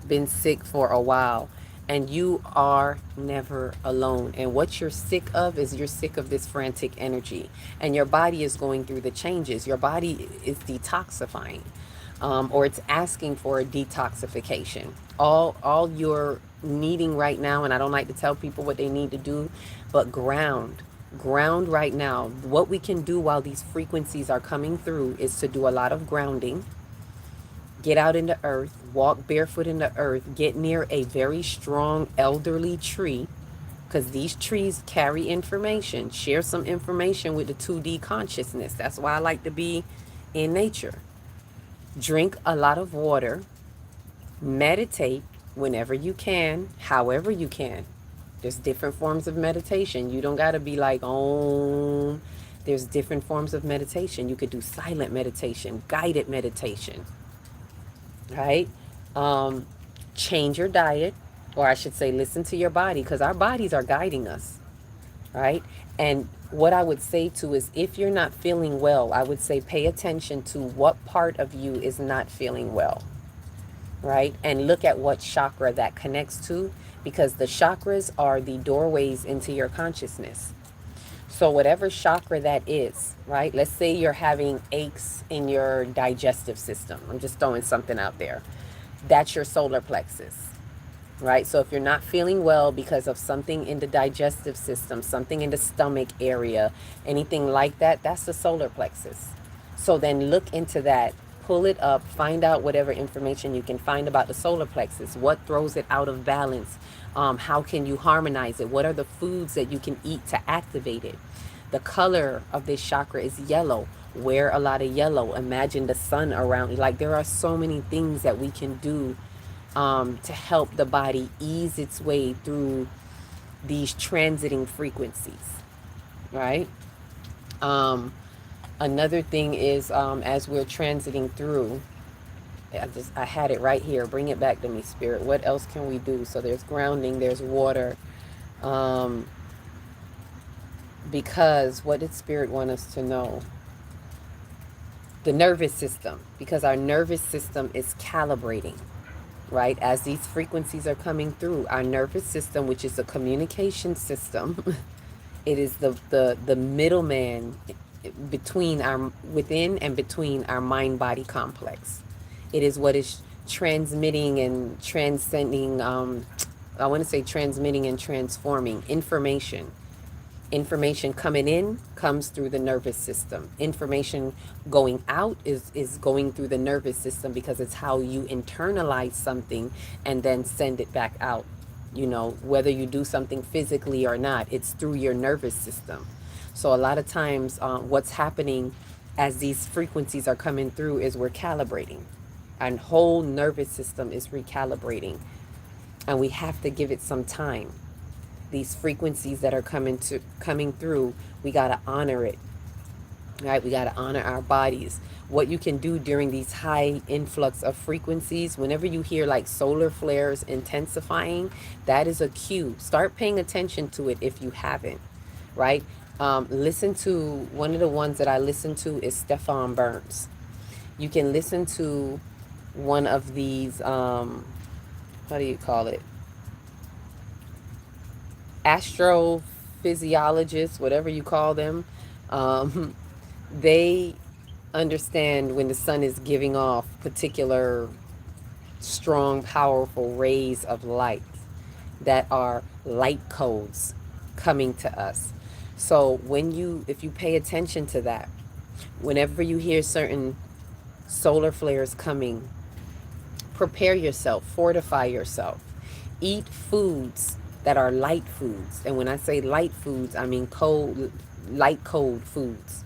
Speaker 1: Been sick for a while. And you are never alone. And what you're sick of is you're sick of this frantic energy. And your body is going through the changes. Your body is detoxifying. Or it's asking for a detoxification. All you're needing right now, and I don't like to tell people what they need to do, but ground right now. What we can do while these frequencies are coming through is to do a lot of grounding. Get out in the earth, walk barefoot in the earth, get near a very strong elderly tree, because these trees carry information. Share some information with the 2D consciousness. That's why I like to be in nature. Drink a lot of water. Meditate whenever you can, however you can. There's different forms of meditation. You don't got to be like, oh, there's different forms of meditation. You could do silent meditation, guided meditation. Right? Change your diet, or I should say listen to your body, because our bodies are guiding us, right? And what I would say to is, if you're not feeling well, I would say pay attention to what part of you is not feeling well, right? And look at what chakra that connects to, because the chakras are the doorways into your consciousness. So whatever chakra that is, right? Let's say you're having aches in your digestive system. I'm just throwing something out there. That's your solar plexus, right? So if you're not feeling well because of something in the digestive system, something in the stomach area, anything like that, that's the solar plexus. So then look into that, pull it up, find out whatever information you can find about the solar plexus. What throws it out of balance? How can you harmonize it? What are the foods that you can eat to activate it? The color of this chakra is yellow. Wear a lot of yellow. Imagine the sun around you. Like, there are so many things that we can do to help the body ease its way through these transiting frequencies, right? Another thing is, as we're transiting through, I had it right here. Bring it back to me, Spirit. What else can we do? So there's grounding, there's water. Because what did Spirit want us to know? The nervous system, because our nervous system is calibrating, right? As these frequencies are coming through, our nervous system, which is a communication system, it is the middleman between our, within and between our mind-body complex. It is what is transmitting and transcending, I want to say transmitting and transforming information. Information coming in comes through the nervous system. Information going out is going through the nervous system, because it's how you internalize something and then send it back out. You know, whether you do something physically or not, it's through your nervous system. So a lot of times what's happening as these frequencies are coming through is we're calibrating. Our whole nervous system is recalibrating, and we have to give it some time. These frequencies that are coming through, we got to honor it, right? We got to honor our bodies. What you can do during these high influx of frequencies, whenever you hear like solar flares intensifying, that is a cue. Start paying attention to it if you haven't, right? Listen to, one of the ones that I listen to is Stefan Burns. You can listen to one of these, how do you call it? Astrophysiologists, whatever you call them. They understand when the sun is giving off particular strong, powerful rays of light that are light codes coming to us. So if you pay attention to that, whenever you hear certain solar flares coming, prepare yourself, fortify yourself, eat foods that are light foods. And when I say light foods, I mean light cold foods.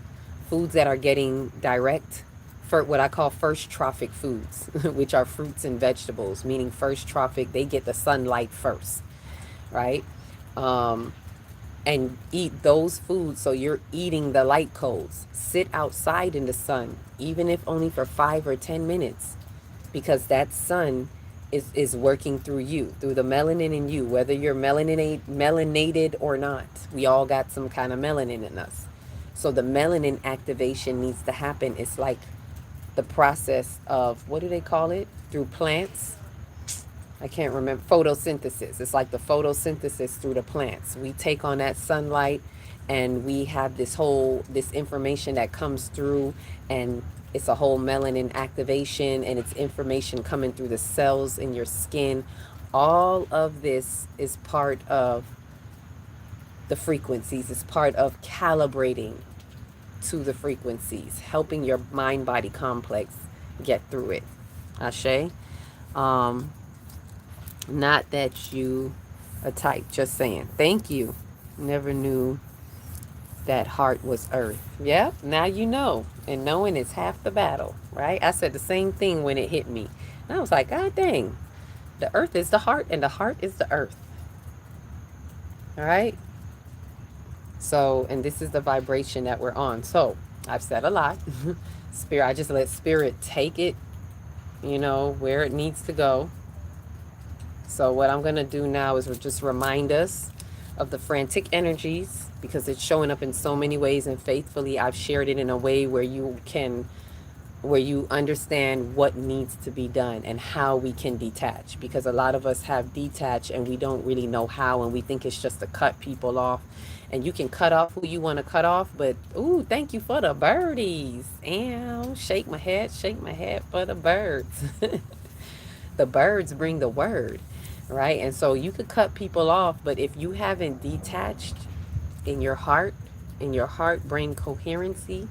Speaker 1: Foods that are getting direct, for what I call first trophic foods, which are fruits and vegetables, meaning first trophic, they get the sunlight first, right? And eat those foods. So you're eating the light codes. Sit outside in the sun, even if only for 5 or 10 minutes, because that sun is working through you, through the melanin in you, whether you're melanated or not. We all got some kind of melanin in us. So the melanin activation needs to happen. It's like the process of, what do they call it? Through plants? I can't remember. Photosynthesis. It's like the photosynthesis through the plants. We take on that sunlight and we have this information that comes through, and it's a whole melanin activation, and it's information coming through the cells in your skin. All of this is part of the frequencies. It's part of calibrating to the frequencies, helping your mind-body complex get through it. Ashe. Not that you a type, just saying. Thank you. Never knew that heart was earth. Yep, now you know. And knowing is half the battle, right? I said the same thing when it hit me. And I was like, God dang, the earth is the heart and the heart is the earth. All right? So, and this is the vibration that we're on. So, I've said a lot. Spirit, I just let Spirit take it, where it needs to go. So what I'm going to do now is just remind us of the frantic energies because it's showing up in so many ways, and faithfully I've shared it in a way where you understand what needs to be done and how we can detach, because a lot of us have detached and we don't really know how, and we think it's just to cut people off. And you can cut off who you want to cut off, but ooh, thank you for the birdies. And shake my head for the birds. The birds bring the word, right? And so you could cut people off, but if you haven't detached in your heart, brain coherency,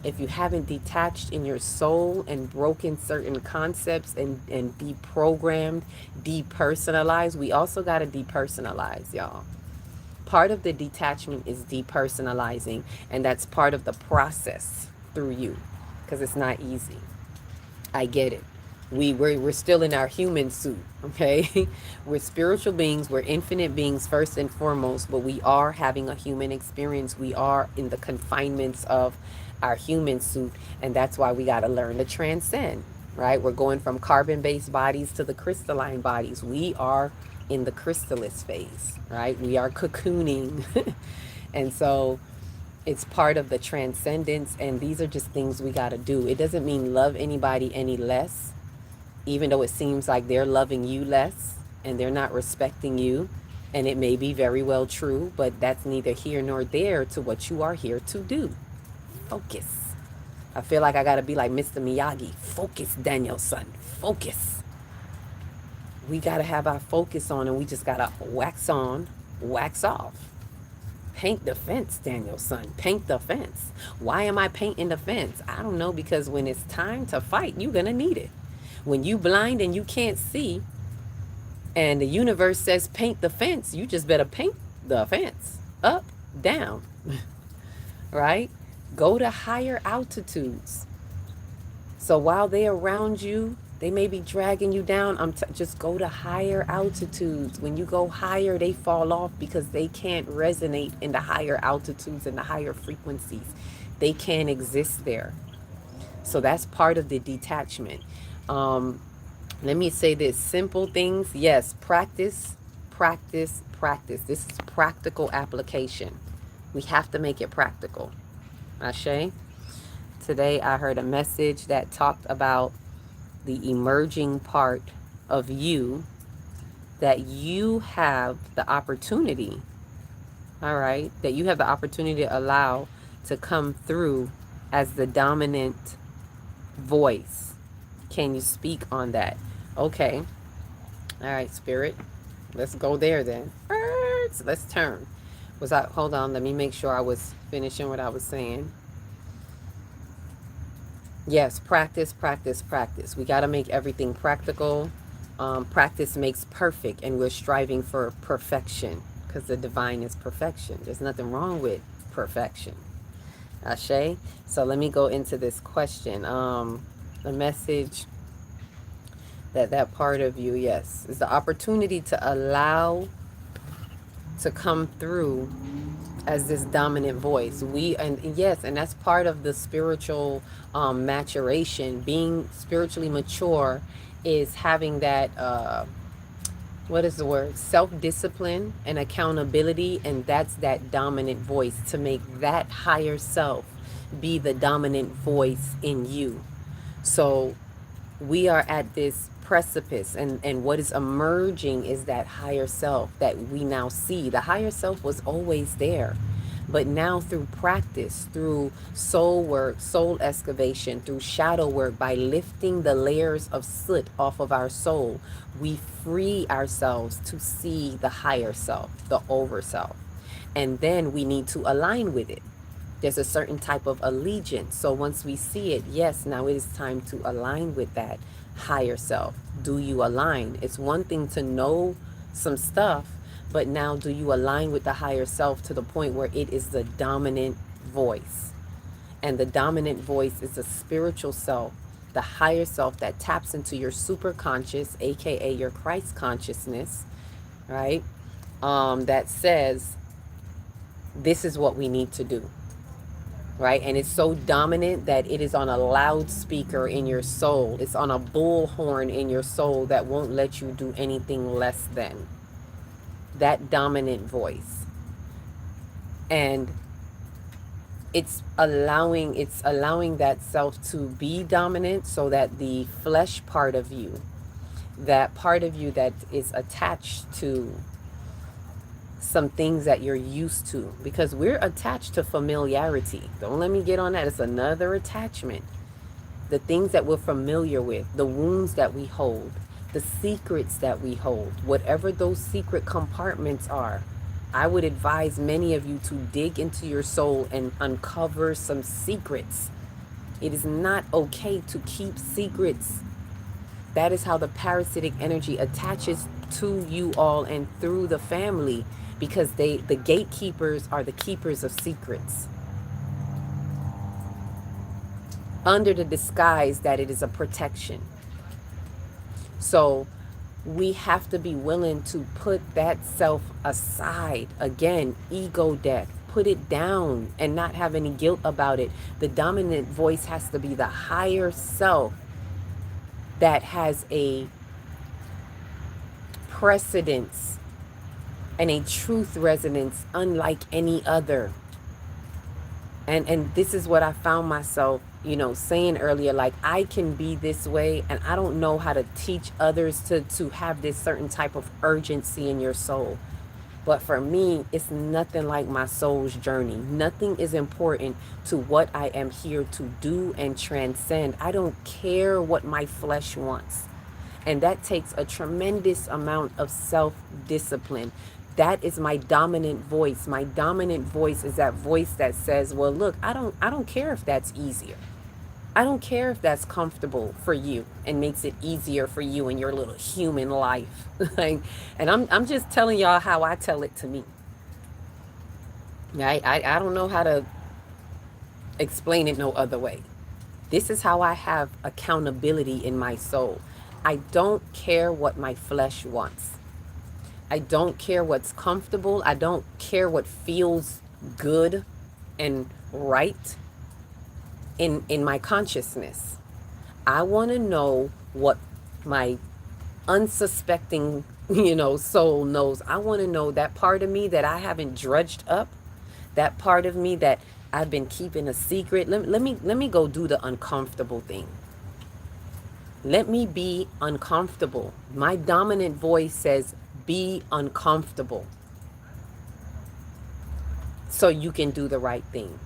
Speaker 1: if you haven't detached in your soul and broken certain concepts and deprogrammed, depersonalized, we also got to depersonalize, y'all. Part of the detachment is depersonalizing, and that's part of the process through you, because it's not easy. I get it. We're still in our human suit, okay? We're spiritual beings, we're infinite beings first and foremost, but we are having a human experience. We are in the confinements of our human suit, and that's why we got to learn to transcend, right? We're going from carbon-based bodies to the crystalline bodies. We are in the chrysalis phase, right? We are cocooning. And so it's part of the transcendence, and these are just things we got to do. It doesn't mean love anybody any less, even though it seems like they're loving you less and they're not respecting you. And it may be very well true, but that's neither here nor there to what you are here to do. Focus. I feel like I got to be like Mr. Miyagi. Focus, Daniel-san. Focus. We got to have our focus on, and we just got to wax on, wax off. Paint the fence, Daniel-san. Paint the fence. Why am I painting the fence? I don't know, because when it's time to fight, you're going to need it. When you blind and you can't see, and the universe says paint the fence, you just better paint the fence. Up, down, right? Go to higher altitudes. So while they're around you, they may be dragging you down. Just go to higher altitudes. When you go higher, they fall off because they can't resonate in the higher altitudes and the higher frequencies. They can't exist there. So that's part of the detachment. Let me say this, simple things. Yes, practice, practice, practice. This is practical application. We have to make it practical. Ashe? Today I heard a message that talked about the emerging part of you that you have the opportunity, all right, that you have the opportunity to allow to come through as the dominant voice. Can you speak on that? Okay. All right, Spirit. Let's go there then. Birds. Let's turn. Hold on, let me make sure I was finishing what I was saying. Yes, practice, practice, practice. We got to make everything practical. Practice makes perfect, and we're striving for perfection because the divine is perfection. There's nothing wrong with perfection. Ashe? So let me go into this question. The message that part of you, yes, is the opportunity to allow to come through as this dominant voice. And that's part of the spiritual maturation. Being spiritually mature is having that what is the word, self-discipline and accountability, and that's that dominant voice, to make that higher self be the dominant voice in you. So we are at this precipice, and what is emerging is that higher self that we now see. The higher self was always there, but now through practice, through soul work, soul excavation, through shadow work, by lifting the layers of soot off of our soul, we free ourselves to see the higher self, the over self. And then we need to align with it. There's a certain type of allegiance. So once we see it, yes, now it is time to align with that higher self. Do you align? It's one thing to know some stuff, but now do you align with the higher self to the point where it is the dominant voice? And the dominant voice is the spiritual self, the higher self that taps into your superconscious, aka your Christ consciousness, right? That says, this is what we need to do. Right? And it's so dominant that it is on a loudspeaker in your soul. It's on a bullhorn in your soul that won't let you do anything less than that dominant voice. And it's allowing that self to be dominant, so that the flesh part of you, that part of you that is attached to some things that you're used to, because we're attached to familiarity. Don't let me get on that. It's another attachment. The things that we're familiar with, the wounds that we hold, the secrets that we hold, whatever those secret compartments are. I would advise many of you to dig into your soul and uncover some secrets. It is not okay to keep secrets. That is how the parasitic energy attaches to you all and through the family, because the gatekeepers are the keepers of secrets, under the disguise that it is a protection. So we have to be willing to put that self aside. Again, ego death. Put it down and not have any guilt about it. The dominant voice has to be the higher self that has a precedence and a truth resonance unlike any other. And this is what I found myself, saying earlier, like, I can be this way, and I don't know how to teach others to have this certain type of urgency in your soul. But for me, it's nothing like my soul's journey. Nothing is important to what I am here to do and transcend. I don't care what my flesh wants. And that takes a tremendous amount of self-discipline. That is my dominant voice. My dominant voice is that voice that says, well, look, I don't care if that's easier. I don't care if that's comfortable for you and makes it easier for you in your little human life. And I'm just telling y'all how I tell it to me. I don't know how to explain it no other way. This is how I have accountability in my soul. I don't care what my flesh wants. I don't care what's comfortable. I don't care what feels good and right in my consciousness. I want to know what my unsuspecting, soul knows. I want to know that part of me that I haven't drudged up, that part of me that I've been keeping a secret. Let me go do the uncomfortable thing. Let me be uncomfortable. My dominant voice says, be uncomfortable so you can do the right thing.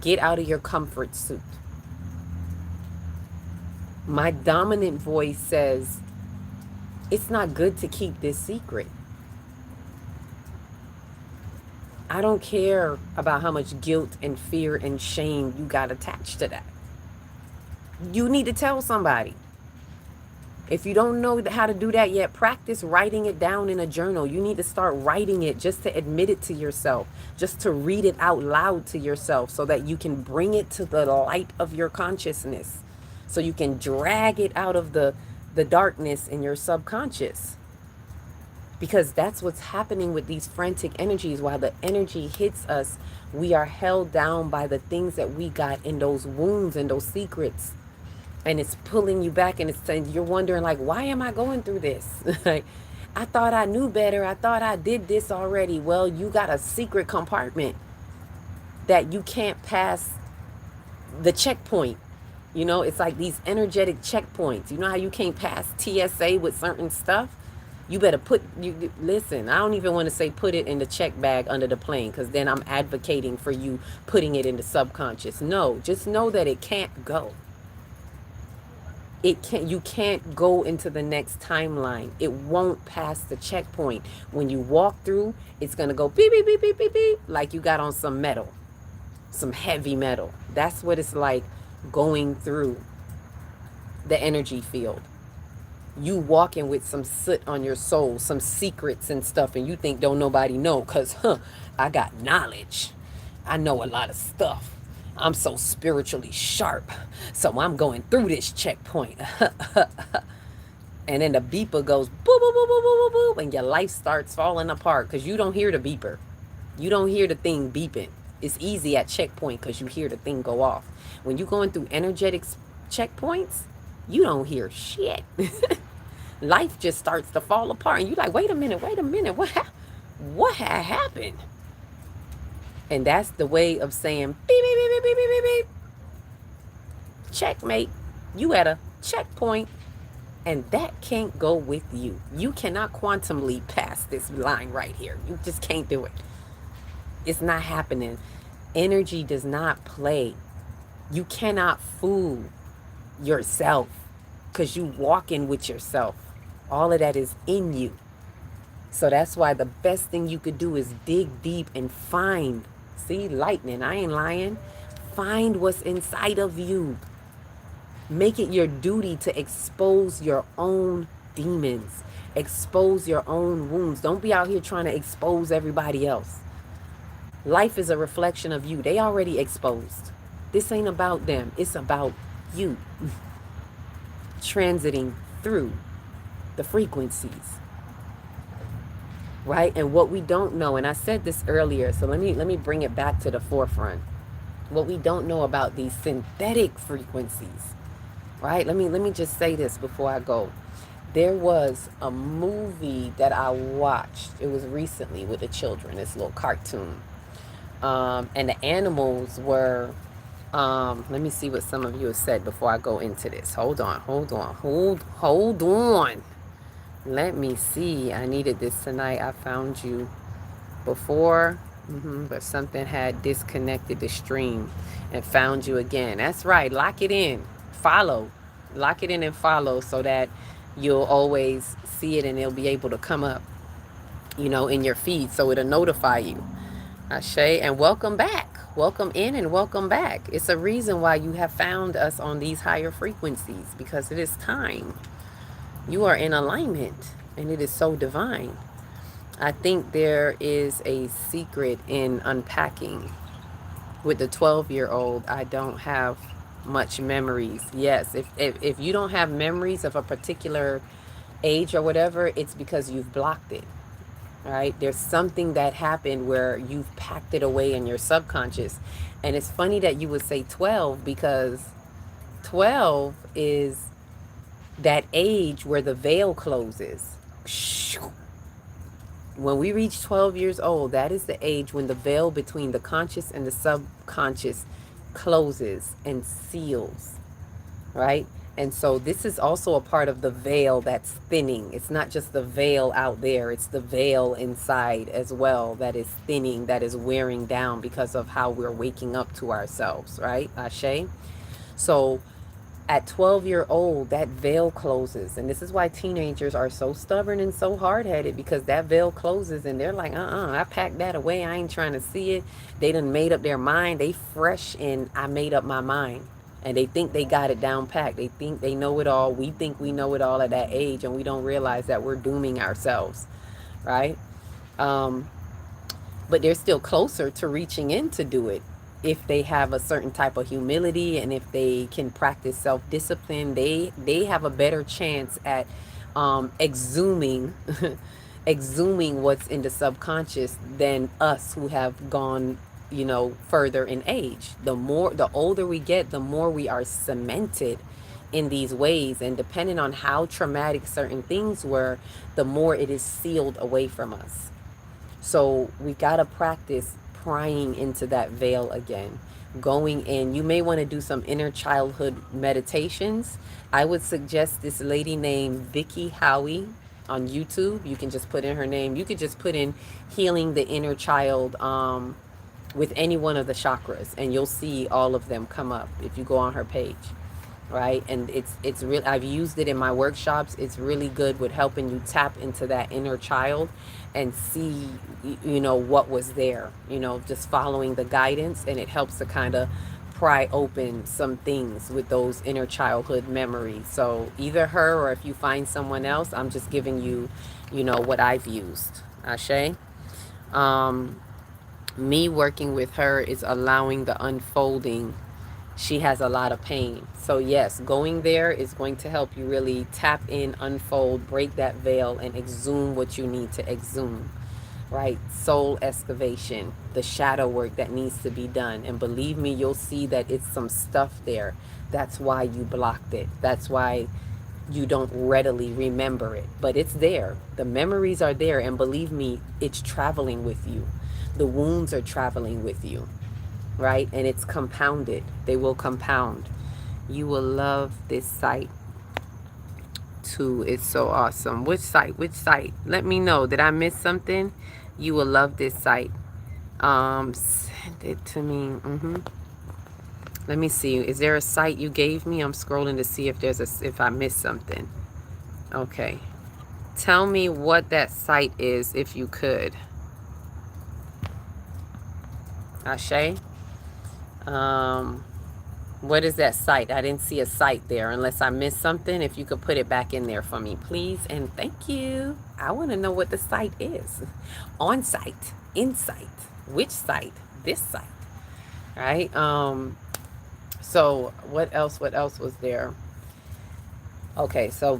Speaker 1: Get out of your comfort suit. My dominant voice says, it's not good to keep this secret. I don't care about how much guilt and fear and shame you got attached to that. You need to tell somebody. If you don't know how to do that yet, practice writing it down in a journal. You need to start writing it just to admit it to yourself, just to read it out loud to yourself so that you can bring it to the light of your consciousness, so you can drag it out of the darkness in your subconscious. Because that's what's happening with these frantic energies. While the energy hits us, we are held down by the things that we got in those wounds and those secrets. And it's pulling you back, and it's saying, you're wondering, like, why am I going through this? Like, I thought I knew better. I thought I did this already. Well, you got a secret compartment that you can't pass the checkpoint. It's like these energetic checkpoints. You know how you can't pass TSA with certain stuff? You better listen, I don't even want to say put it in the check bag under the plane, because then I'm advocating for you putting it in the subconscious. No, just know that it can't go. You can't go into the next timeline. It won't pass the checkpoint. When you walk through, it's going to go beep, beep, beep, beep, beep, beep, like you got on some metal, some heavy metal. That's what it's like going through the energy field. You walking with some soot on your soul, some secrets and stuff, and you think don't nobody know, because, I got knowledge. I know a lot of stuff. I'm so spiritually sharp, so I'm going through this checkpoint. And then the beeper goes boop, boop, boop, boop, boop, boop, boop, and your life starts falling apart because you don't hear the beeper. You don't hear the thing beeping. It's easy at checkpoint because you hear the thing go off. When you're going through energetic checkpoints, you don't hear shit. Life just starts to fall apart, and you're like, wait a minute, what had happened? And that's the way of saying beep, beep, beep, beep, beep, beep, beep. Checkmate. You at a checkpoint, and that can't go with you. You cannot quantum leap past this line right here. You just can't do it. It's not happening. Energy does not play. You cannot fool yourself because you walk in with yourself. All of that is in you. So that's why the best thing you could do is dig deep and find. See, lightning, I ain't lying. Find what's inside of you. Make it your duty to expose your own demons. Expose your own wounds. Don't be out here trying to expose everybody else. Life is a reflection of you. They already exposed. This ain't about them. It's about you transiting through the frequencies. Right? And what we don't know, and I said this earlier, so let me bring it back to the forefront. What we don't know about these synthetic frequencies, right? Let me just say this before I go. There was a movie that I watched. It was recently with the children, this little cartoon. And the animals were, let me see what some of you have said before I go into this. Hold on. Let me see. I needed this tonight. I found you before, but something had disconnected the stream and found you again. That's right. Lock it in. Follow. Lock it in and follow so that you'll always see it and it'll be able to come up, in your feed. So it'll notify you. Ashe, and welcome back. Welcome in and welcome back. It's a reason why you have found us on these higher frequencies, because it is time. You are in alignment, and it is so divine. I think there is a secret in unpacking. With the 12-year-old, I don't have much memories. Yes, if you don't have memories of a particular age or whatever, it's because you've blocked it. Right? There's something that happened where you've packed it away in your subconscious. And it's funny that you would say 12, because 12 is that age where the veil closes. When we reach 12 years old, that is the age when the veil between the conscious and the subconscious closes and seals, right? And so this is also a part of the veil that's thinning. It's not just the veil out there, it's the veil inside as well that is thinning, that is wearing down because of how we're waking up to ourselves, right? Ashe? So at 12-year-old, that veil closes. And this is why teenagers are so stubborn and so hard-headed, because that veil closes and they're like, I packed that away. I ain't trying to see it. They done made up their mind. They fresh in, I made up my mind. And they think they got it down packed. They think they know it all. We think we know it all at that age, and we don't realize that we're dooming ourselves, right? But they're still closer to reaching in to do it if they have a certain type of humility, and if they can practice self-discipline. They have a better chance at exhuming exhuming what's in the subconscious than us who have gone further in age. The older we get, the more we are cemented in these ways, and depending on how traumatic certain things were, the more it is sealed away from us. So we gotta practice prying into that veil again, going in. You may want to do some inner childhood meditations. I would suggest this lady named Vicky Howie on YouTube. You can just put in her name. You could just put in healing the inner child with any one of the chakras, and you'll see all of them come up if you go on her page, right? And it's real. I've used it in my workshops. It's really good with helping you tap into that inner child and see what was there, just following the guidance, and it helps to kind of pry open some things with those inner childhood memories. So either her, or if you find someone else, I'm just giving you what I've used. Ashe. Me working with her is allowing the unfolding. She has a lot of pain. So yes, going there is going to help you really tap in, unfold, break that veil, and exhume what you need to exhume, right? Soul excavation, the shadow work that needs to be done. And believe me, you'll see that it's some stuff there. That's why you blocked it. That's why you don't readily remember it. But it's there. The memories are there. And believe me, it's traveling with you. The wounds are traveling with you, right? And it's compounded. They will compound. You will love this site too. It's so awesome. Which site? Which site? Let me know. Did I miss something? You will love this site. Send it to me. Let me see. Is there a site you gave me? I'm scrolling to see if if I missed something. Okay. Tell me what that site is if you could. Ashe? What is that site? I didn't see a site there unless I missed something. If you could put it back in there for me, please. And thank you. I want to know what the site is. On site, in site, which site, this site, right? So what else was there? Okay, so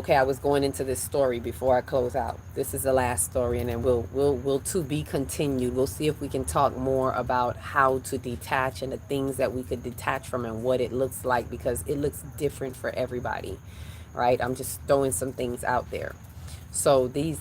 Speaker 1: I was going into this story before I close out. This is the last story, and then we'll to be continued. We'll see if we can talk more about how to detach and the things that we could detach from and what it looks like, because it looks different for everybody, right? I'm just throwing some things out there. So these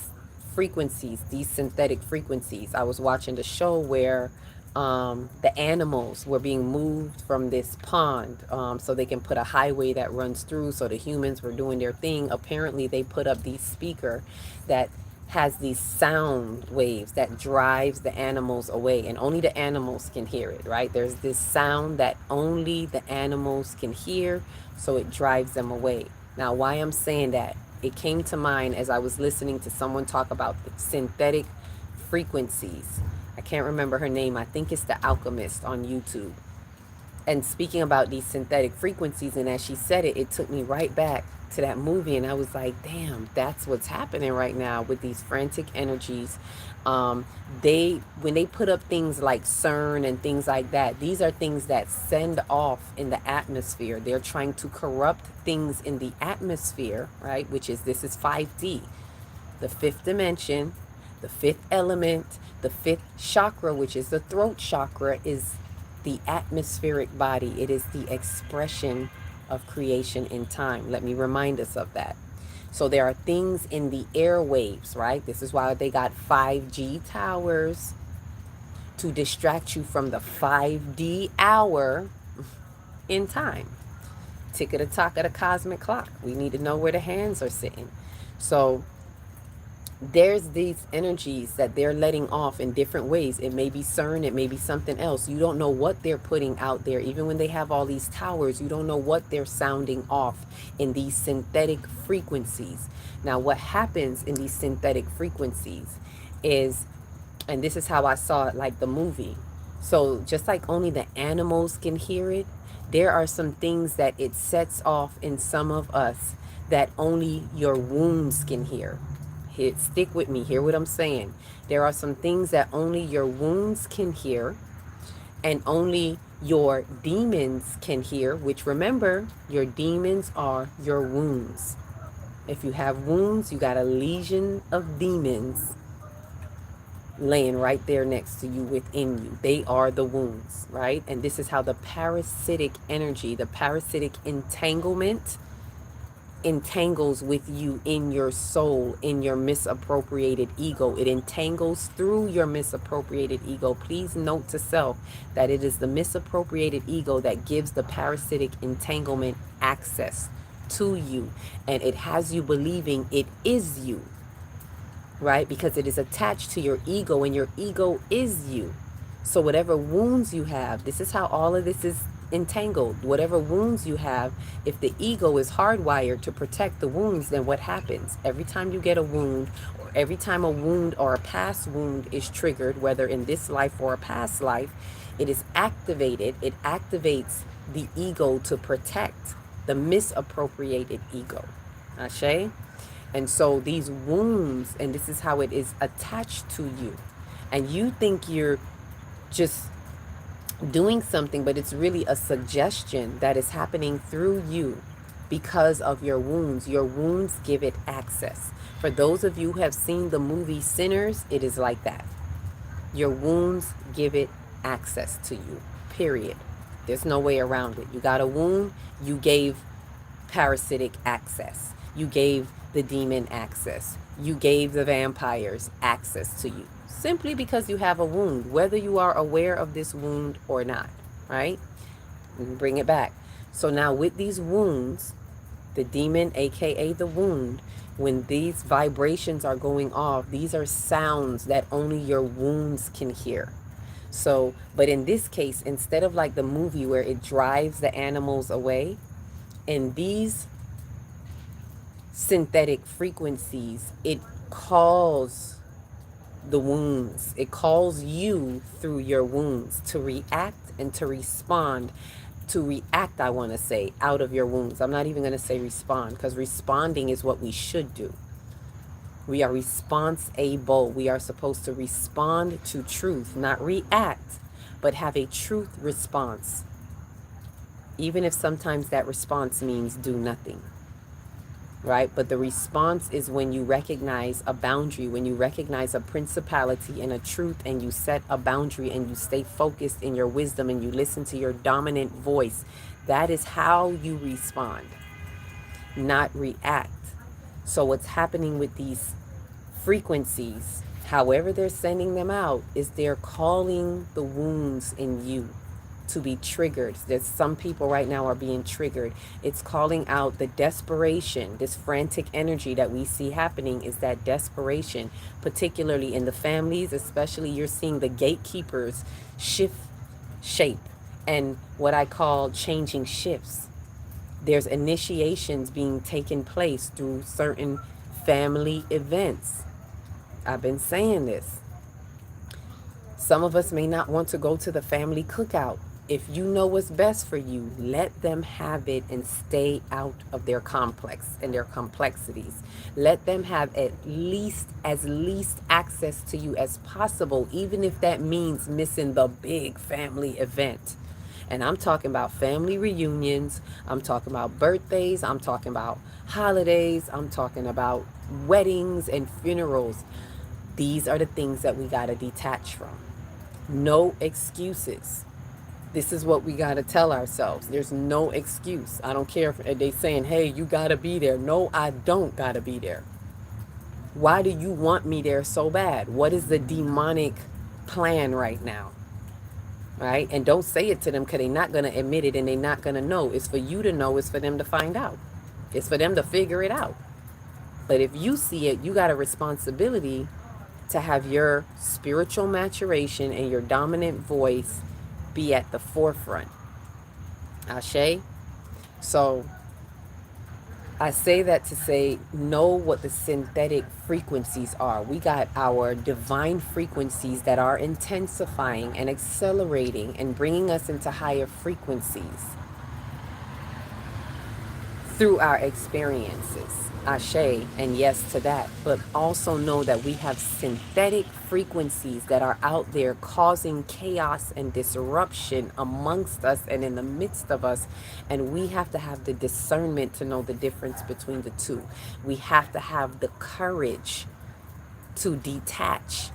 Speaker 1: frequencies, these synthetic frequencies, I was watching the show where the animals were being moved from this pond so they can put a highway that runs through, so the humans were doing their thing. Apparently they put up these speaker that has these sound waves that drives the animals away, and only the animals can hear it, right? There's this sound that only the animals can hear, so it drives them away. Now, why I'm saying that, it came to mind as I was listening to someone talk about the synthetic frequencies. I can't remember her name. I think it's The Alchemist on YouTube. And speaking about these synthetic frequencies, and as she said it, it took me right back to that movie, and I was like, damn, that's what's happening right now with these frantic energies. When they put up things like CERN and things like that, these are things that send off in the atmosphere. They're trying to corrupt things in the atmosphere, right? This is 5D, the fifth dimension, the fifth element, the fifth chakra, which is the throat chakra, is the atmospheric body. It is the expression of creation in time. Let me remind us of that. So there are things in the airwaves, right? This is why they got 5G towers, to distract you from the 5D hour in time. Tick-a-tock of the cosmic clock. We need to know where the hands are sitting. So there's these energies that they're letting off in different ways. It may be CERN, it may be something else. You don't know what they're putting out there. Even when they have all these towers, you don't know what they're sounding off in these synthetic frequencies. Now, what happens in these synthetic frequencies is, and this is how I saw it, like the movie. So just like only the animals can hear it, there are some things that it sets off in some of us that only your wounds can hear. Stick with me, hear what I'm saying. There are some things that only your wounds can hear, and only your demons can hear, which, remember, your demons are your wounds. If you have wounds, you got a legion of demons laying right there next to you, within you. They are the wounds, right? And this is how the parasitic energy, the parasitic entanglement, entangles with you in your soul, in your misappropriated ego. It entangles through your misappropriated ego. Please note to self that it is the misappropriated ego that gives the parasitic entanglement access to you, and it has you believing it is you, right? Because it is attached to your ego, and your ego is you. So whatever wounds you have, this is how all of this is entangled. Whatever wounds you have, if the ego is hardwired to protect the wounds, then what happens? Every time you get a wound, or every time a wound or a past wound is triggered, whether in this life or a past life, it is activated. It activates the ego to protect the misappropriated ego. Ashe? And so these wounds, and this is how it is attached to you. And you think you're just doing something, but it's really a suggestion that is happening through you because of your wounds. Your wounds give it access. For those of you who have seen the movie Sinners, it is like that. Your wounds give it access to you, period. There's no way around it. You got a wound, you gave parasitic access. You gave the demon access. You gave the vampires access to you. simply because you have a wound, whether you are aware of this wound or not, right? Bring it back. So now with these wounds, the demon, aka the wound, when these vibrations are going off, these are sounds that only your wounds can hear. So, but in this case, instead of like the movie where it drives the animals away, in these synthetic frequencies, it calls the wounds. It calls you through your wounds to react and to respond. To react, I want to say, out of your wounds. I'm not even going to say respond, because responding is what we should do. We are response-able. We are supposed to respond to truth, not react, but have a truth response. Even if sometimes that response means do nothing. Right? But the response is when you recognize a boundary, when you recognize a principality and a truth, and you set a boundary and you stay focused in your wisdom and you listen to your dominant voice. That is how you respond, not react. So what's happening with these frequencies, however they're sending them out, is they're calling the wounds in you to be triggered. There's some people right now are being triggered. It's calling out the desperation. This frantic energy that we see happening is that desperation, particularly in the families. Especially you're seeing the gatekeepers shift shape, and what I call changing shifts. There's initiations being taken place through certain family events. I've been saying this. Some of us may not want to go to the family cookout. If you know what's best for you, let them have it and stay out of their complex and their complexities. Let them have as least access to you as possible, even if that means missing the big family event. And I'm talking about family reunions. I'm talking about birthdays. I'm talking about holidays. I'm talking about weddings and funerals. These are the things that we got to detach from. No excuses. This is what we got to tell ourselves. There's no excuse. I don't care if they saying, hey, you got to be there. No, I don't got to be there. Why do you want me there so bad? What is the demonic plan right now? Right? And don't say it to them, because they're not going to admit it and they're not going to know. It's for you to know. It's for them to find out. It's for them to figure it out. But if you see it, you got a responsibility to have your spiritual maturation and your dominant voice be at the forefront. Ashe? So I say that to say, know what the synthetic frequencies are. We got our divine frequencies that are intensifying and accelerating and bringing us into higher frequencies through our experiences. Ashe, and yes to that. But also know that we have synthetic frequencies that are out there causing chaos and disruption amongst us and in the midst of us. And we have to have the discernment to know the difference between the two. We have to have the courage to detach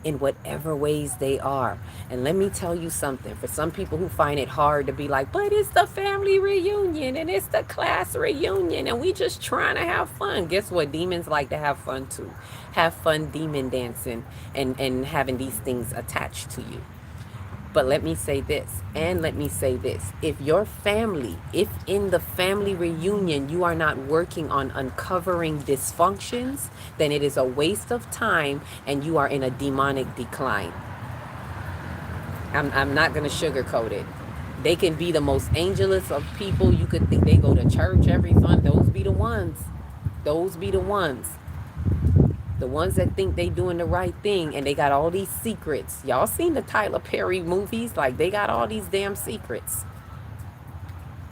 Speaker 1: in whatever ways they are. And let me tell you something, for some people who find it hard to be like, but it's the family reunion and it's the class reunion and we just trying to have fun. Guess what? Demons like to have fun too. Have fun demon dancing and having these things attached to you. But let me say this, and let me say this. If your family, if in the family reunion you are not working on uncovering dysfunctions, then it is a waste of time and you are in a demonic decline. I'm not going to sugarcoat it. They can be the most angelous of people. You could think they go to church every Sunday. Those be the ones. Those be the ones. The ones that think they doing the right thing and they got all these secrets. Y'all seen the Tyler Perry movies? Like, they got all these damn secrets.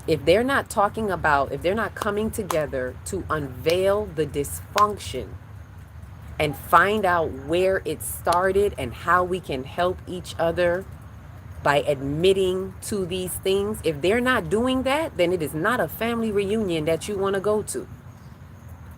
Speaker 1: If they're not talking about, if they're not coming together to unveil the dysfunction and find out where it started and how we can help each other by admitting to these things, if they're not doing that, then it is not a family reunion that you want to go to.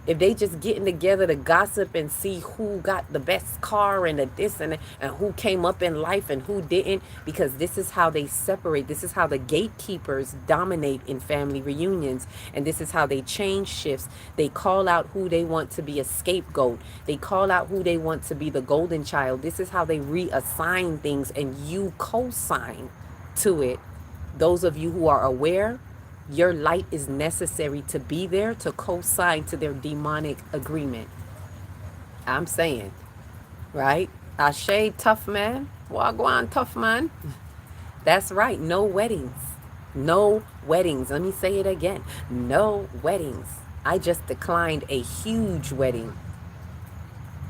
Speaker 1: If they just getting together to gossip and see who got the best car and the this and who came up in life and who didn't, because this is how they separate. This is how the gatekeepers dominate in family reunions, and this is how they change shifts. They call out who they want to be a scapegoat. They call out who they want to be the golden child. This is how they reassign things, and you co-sign to it. Those of you who are aware, your light is necessary to be there to co-sign to their demonic agreement. I'm saying, right? Ashe, tough man. Wagwan, tough man. That's right. No weddings. No weddings. Let me say it again. No weddings. I just declined a huge wedding.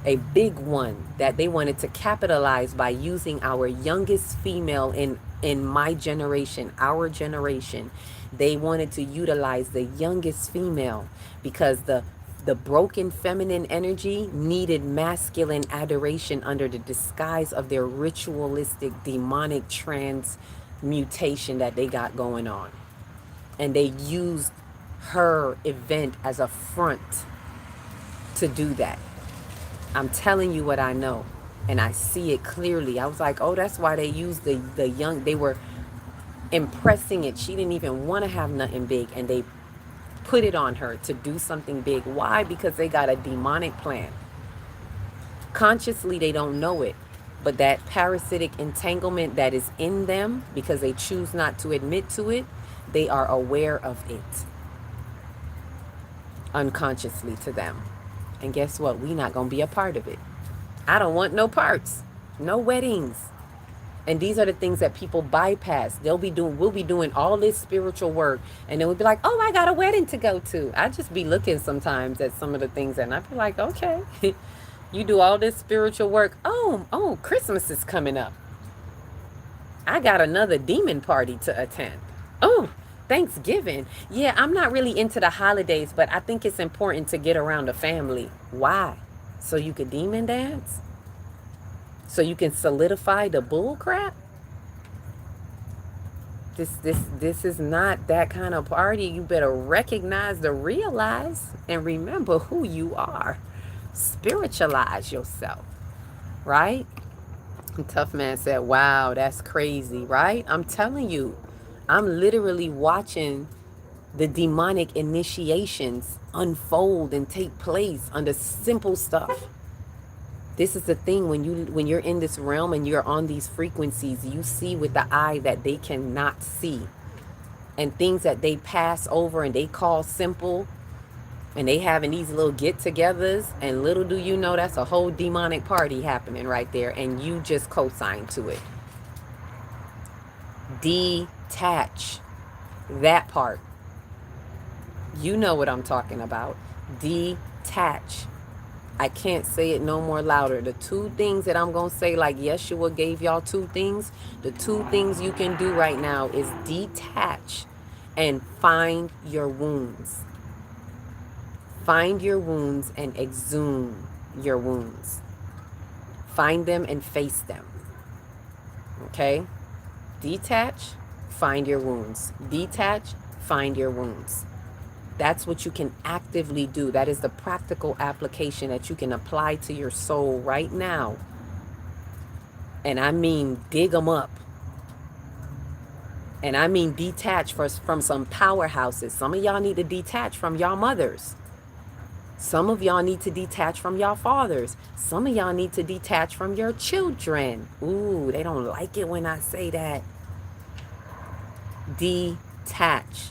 Speaker 1: A big one that they wanted to capitalize by using our youngest female in my generation, our generation. They wanted to utilize the youngest female because the broken feminine energy needed masculine adoration under the disguise of their ritualistic demonic transmutation that they got going on. And they used her event as a front to do that. I'm telling you what I know, and I see it clearly. I was like, oh, that's why they used the young. They were impressing it. She didn't even want to have nothing big, and they put it on her to do something big. Why? Because they got a demonic plan. Consciously, they don't know it, but that parasitic entanglement that is in them, because they choose not to admit to it, they are aware of it unconsciously to them. And guess what? We not going to be a part of it. I don't want no parts. No weddings. And these are the things that people bypass. We'll be doing all this spiritual work. And then we'll be like, oh, I got a wedding to go to. I just be looking sometimes at some of the things and I be like, okay, you do all this spiritual work. Oh, Christmas is coming up. I got another demon party to attend. Oh, Thanksgiving. Yeah, I'm not really into the holidays, but I think it's important to get around the family. Why? So you could demon dance? So you can solidify the bull crap? This is not that kind of party. You better realize and remember who you are. Spiritualize yourself, right? And Tough Man said, wow, that's crazy, right? I'm telling you, I'm literally watching the demonic initiations unfold and take place under simple stuff. This is the thing, when you're in this realm and you're on these frequencies, you see with the eye that they cannot see. And things that they pass over and they call simple, and they having these little get-togethers, and little do you know that's a whole demonic party happening right there, and you just co-sign to it. Detach that part. You know what I'm talking about. Detach. I can't say it no more louder. The two things that I'm going to say, like Yeshua gave y'all two things, the two things you can do right now is detach and find your wounds. Find your wounds and exhume your wounds. Find them and face them. Okay? Detach, find your wounds. Detach, find your wounds. That's what you can actively do. That is the practical application that you can apply to your soul right now. And I mean dig them up. And I mean detach from some powerhouses. Some of y'all need to detach from y'all mothers. Some of y'all need to detach from y'all fathers. Some of y'all need to detach from your children. Ooh, they don't like it when I say that. Detach.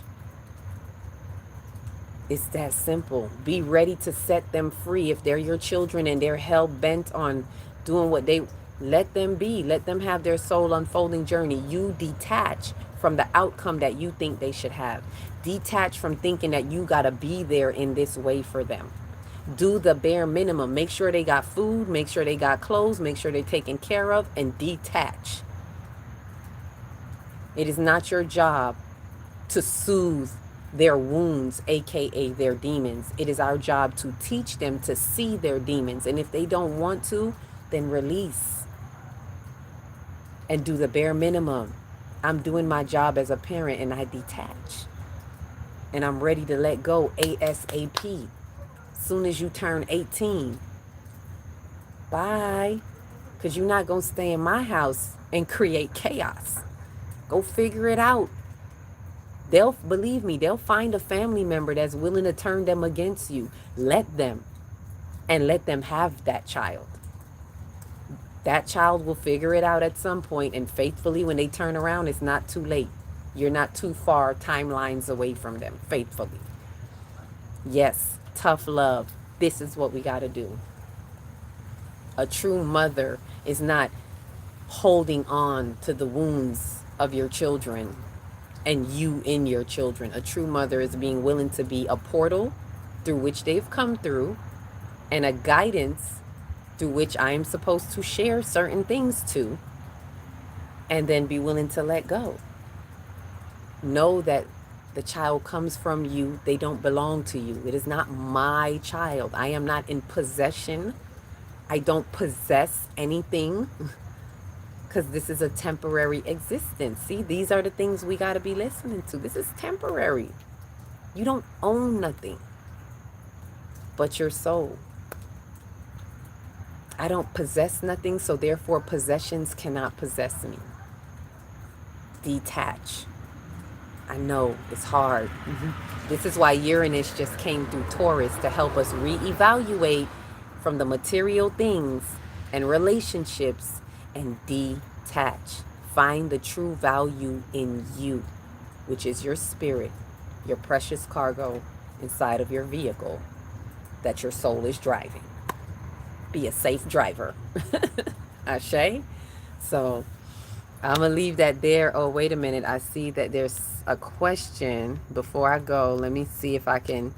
Speaker 1: It's that simple. Be ready to set them free. If they're your children and they're hell-bent on doing what they... Let them be. Let them have their soul unfolding journey. You detach from the outcome that you think they should have. Detach from thinking that you got to be there in this way for them. Do the bare minimum. Make sure they got food. Make sure they got clothes. Make sure they're taken care of. And detach. It is not your job to soothe their wounds, aka their demons. It is our job to teach them to see their demons. And if they don't want to, then release. And do the bare minimum. I'm doing my job as a parent and I detach. And I'm ready to let go ASAP. Soon as you turn 18, bye. Because you're not going to stay in my house and create chaos. Go figure it out. Believe me, they'll find a family member that's willing to turn them against you. Let them. And let them have that child. That child will figure it out at some point, and faithfully, when they turn around, it's not too late. You're not too far timelines away from them, faithfully. Yes, tough love. This is what we got to do. A true mother is not holding on to the wounds of your children and you in your children. A true mother is being willing to be a portal through which they've come through, and a guidance through which I am supposed to share certain things to, and then be willing to let go. Know that the child comes from you. They don't belong to you. It is not my child. I am not in possession. I don't possess anything, because this is a temporary existence. See, these are the things we got to be listening to. This is temporary. You don't own nothing but your soul. I don't possess nothing, so therefore possessions cannot possess me. Detach. I know it's hard. This is why Uranus just came through Taurus, to help us reevaluate from the material things and relationships and detach. Find the true value in you, which is your spirit, your precious cargo inside of your vehicle that your soul is driving. Be a safe driver. Ashe? So I'm going to leave that there. Oh, wait a minute. I see that there's a question. Before I go, let me see if I can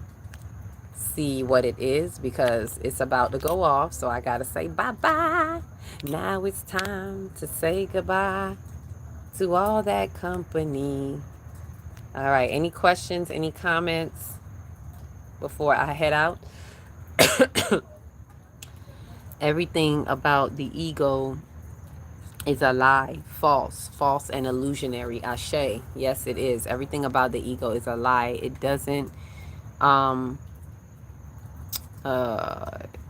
Speaker 1: see what it is, because it's about to go off. So I got to say bye-bye. Now it's time to say goodbye to all that company. All right. Any questions? Any comments before I head out? Everything about the ego is a lie, false and illusionary. Ashe. Yes, it is. Everything about the ego is a lie. It doesn't,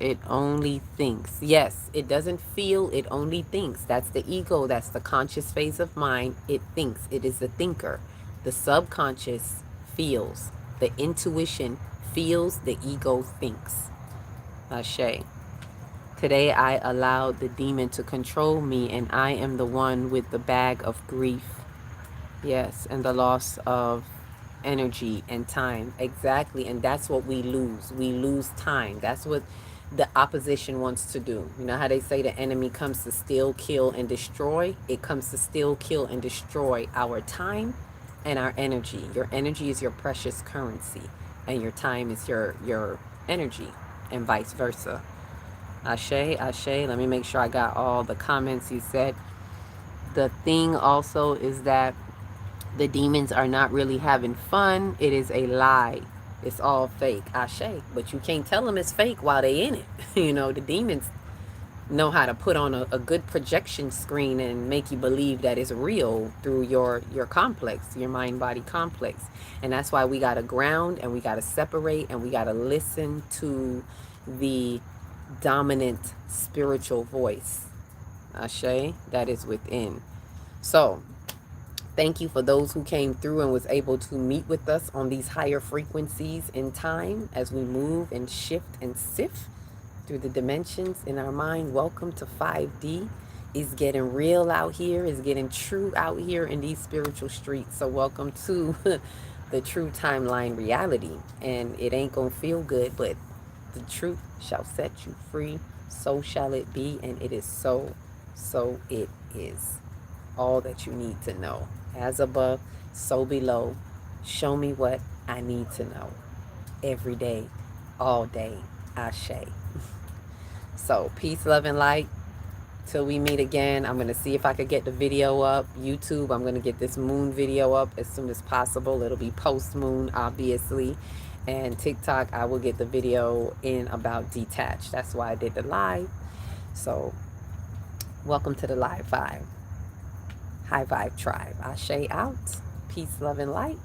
Speaker 1: it only thinks. Yes, it doesn't feel, it only thinks. That's the ego. That's the conscious phase of mind. It thinks. It is the thinker. The subconscious feels. The intuition feels. The ego thinks. Ashe. Today I allowed the demon to control me, and I am the one with the bag of grief. Yes, and the loss of energy and time. Exactly, and that's what we lose. We lose time. That's what the opposition wants to do. You know how they say the enemy comes to steal, kill, and destroy? It comes to steal, kill, and destroy our time and our energy. Your energy is your precious currency, and your time is your energy, and vice versa. Ashe, ashe. Let me make sure I got all the comments you said. The thing also is that the demons are not really having fun. It is a lie. It's all fake. Ashe. But you can't tell them it's fake while they in it. You know, the demons know how to put on a good projection screen and make you believe that it's real through your complex, your mind-body complex. And that's why we got to ground, and we got to separate, and we got to listen to the dominant spiritual voice, Ashe, that is within. So thank you for those who came through and was able to meet with us on these higher frequencies in time as we move and shift and sift through the dimensions in our mind. Welcome to 5D. It's getting real out here. It's getting true out here in these spiritual streets. So welcome to the true timeline reality. And it ain't gonna feel good, but the truth shall set you free. So shall it be, and it is so. So it is. All that you need to know. As above, so below. Show me what I need to know. Every day, all day. Ashe. So peace, love, and light. Till we meet again. I'm going to see if I could get the video up. YouTube, I'm going to get this moon video up as soon as possible. It'll be post-moon, obviously. And TikTok, I will get the video in about detached. That's why I did the live. So welcome to the live vibe. High vibe tribe. Ashe out. Peace, love, and light.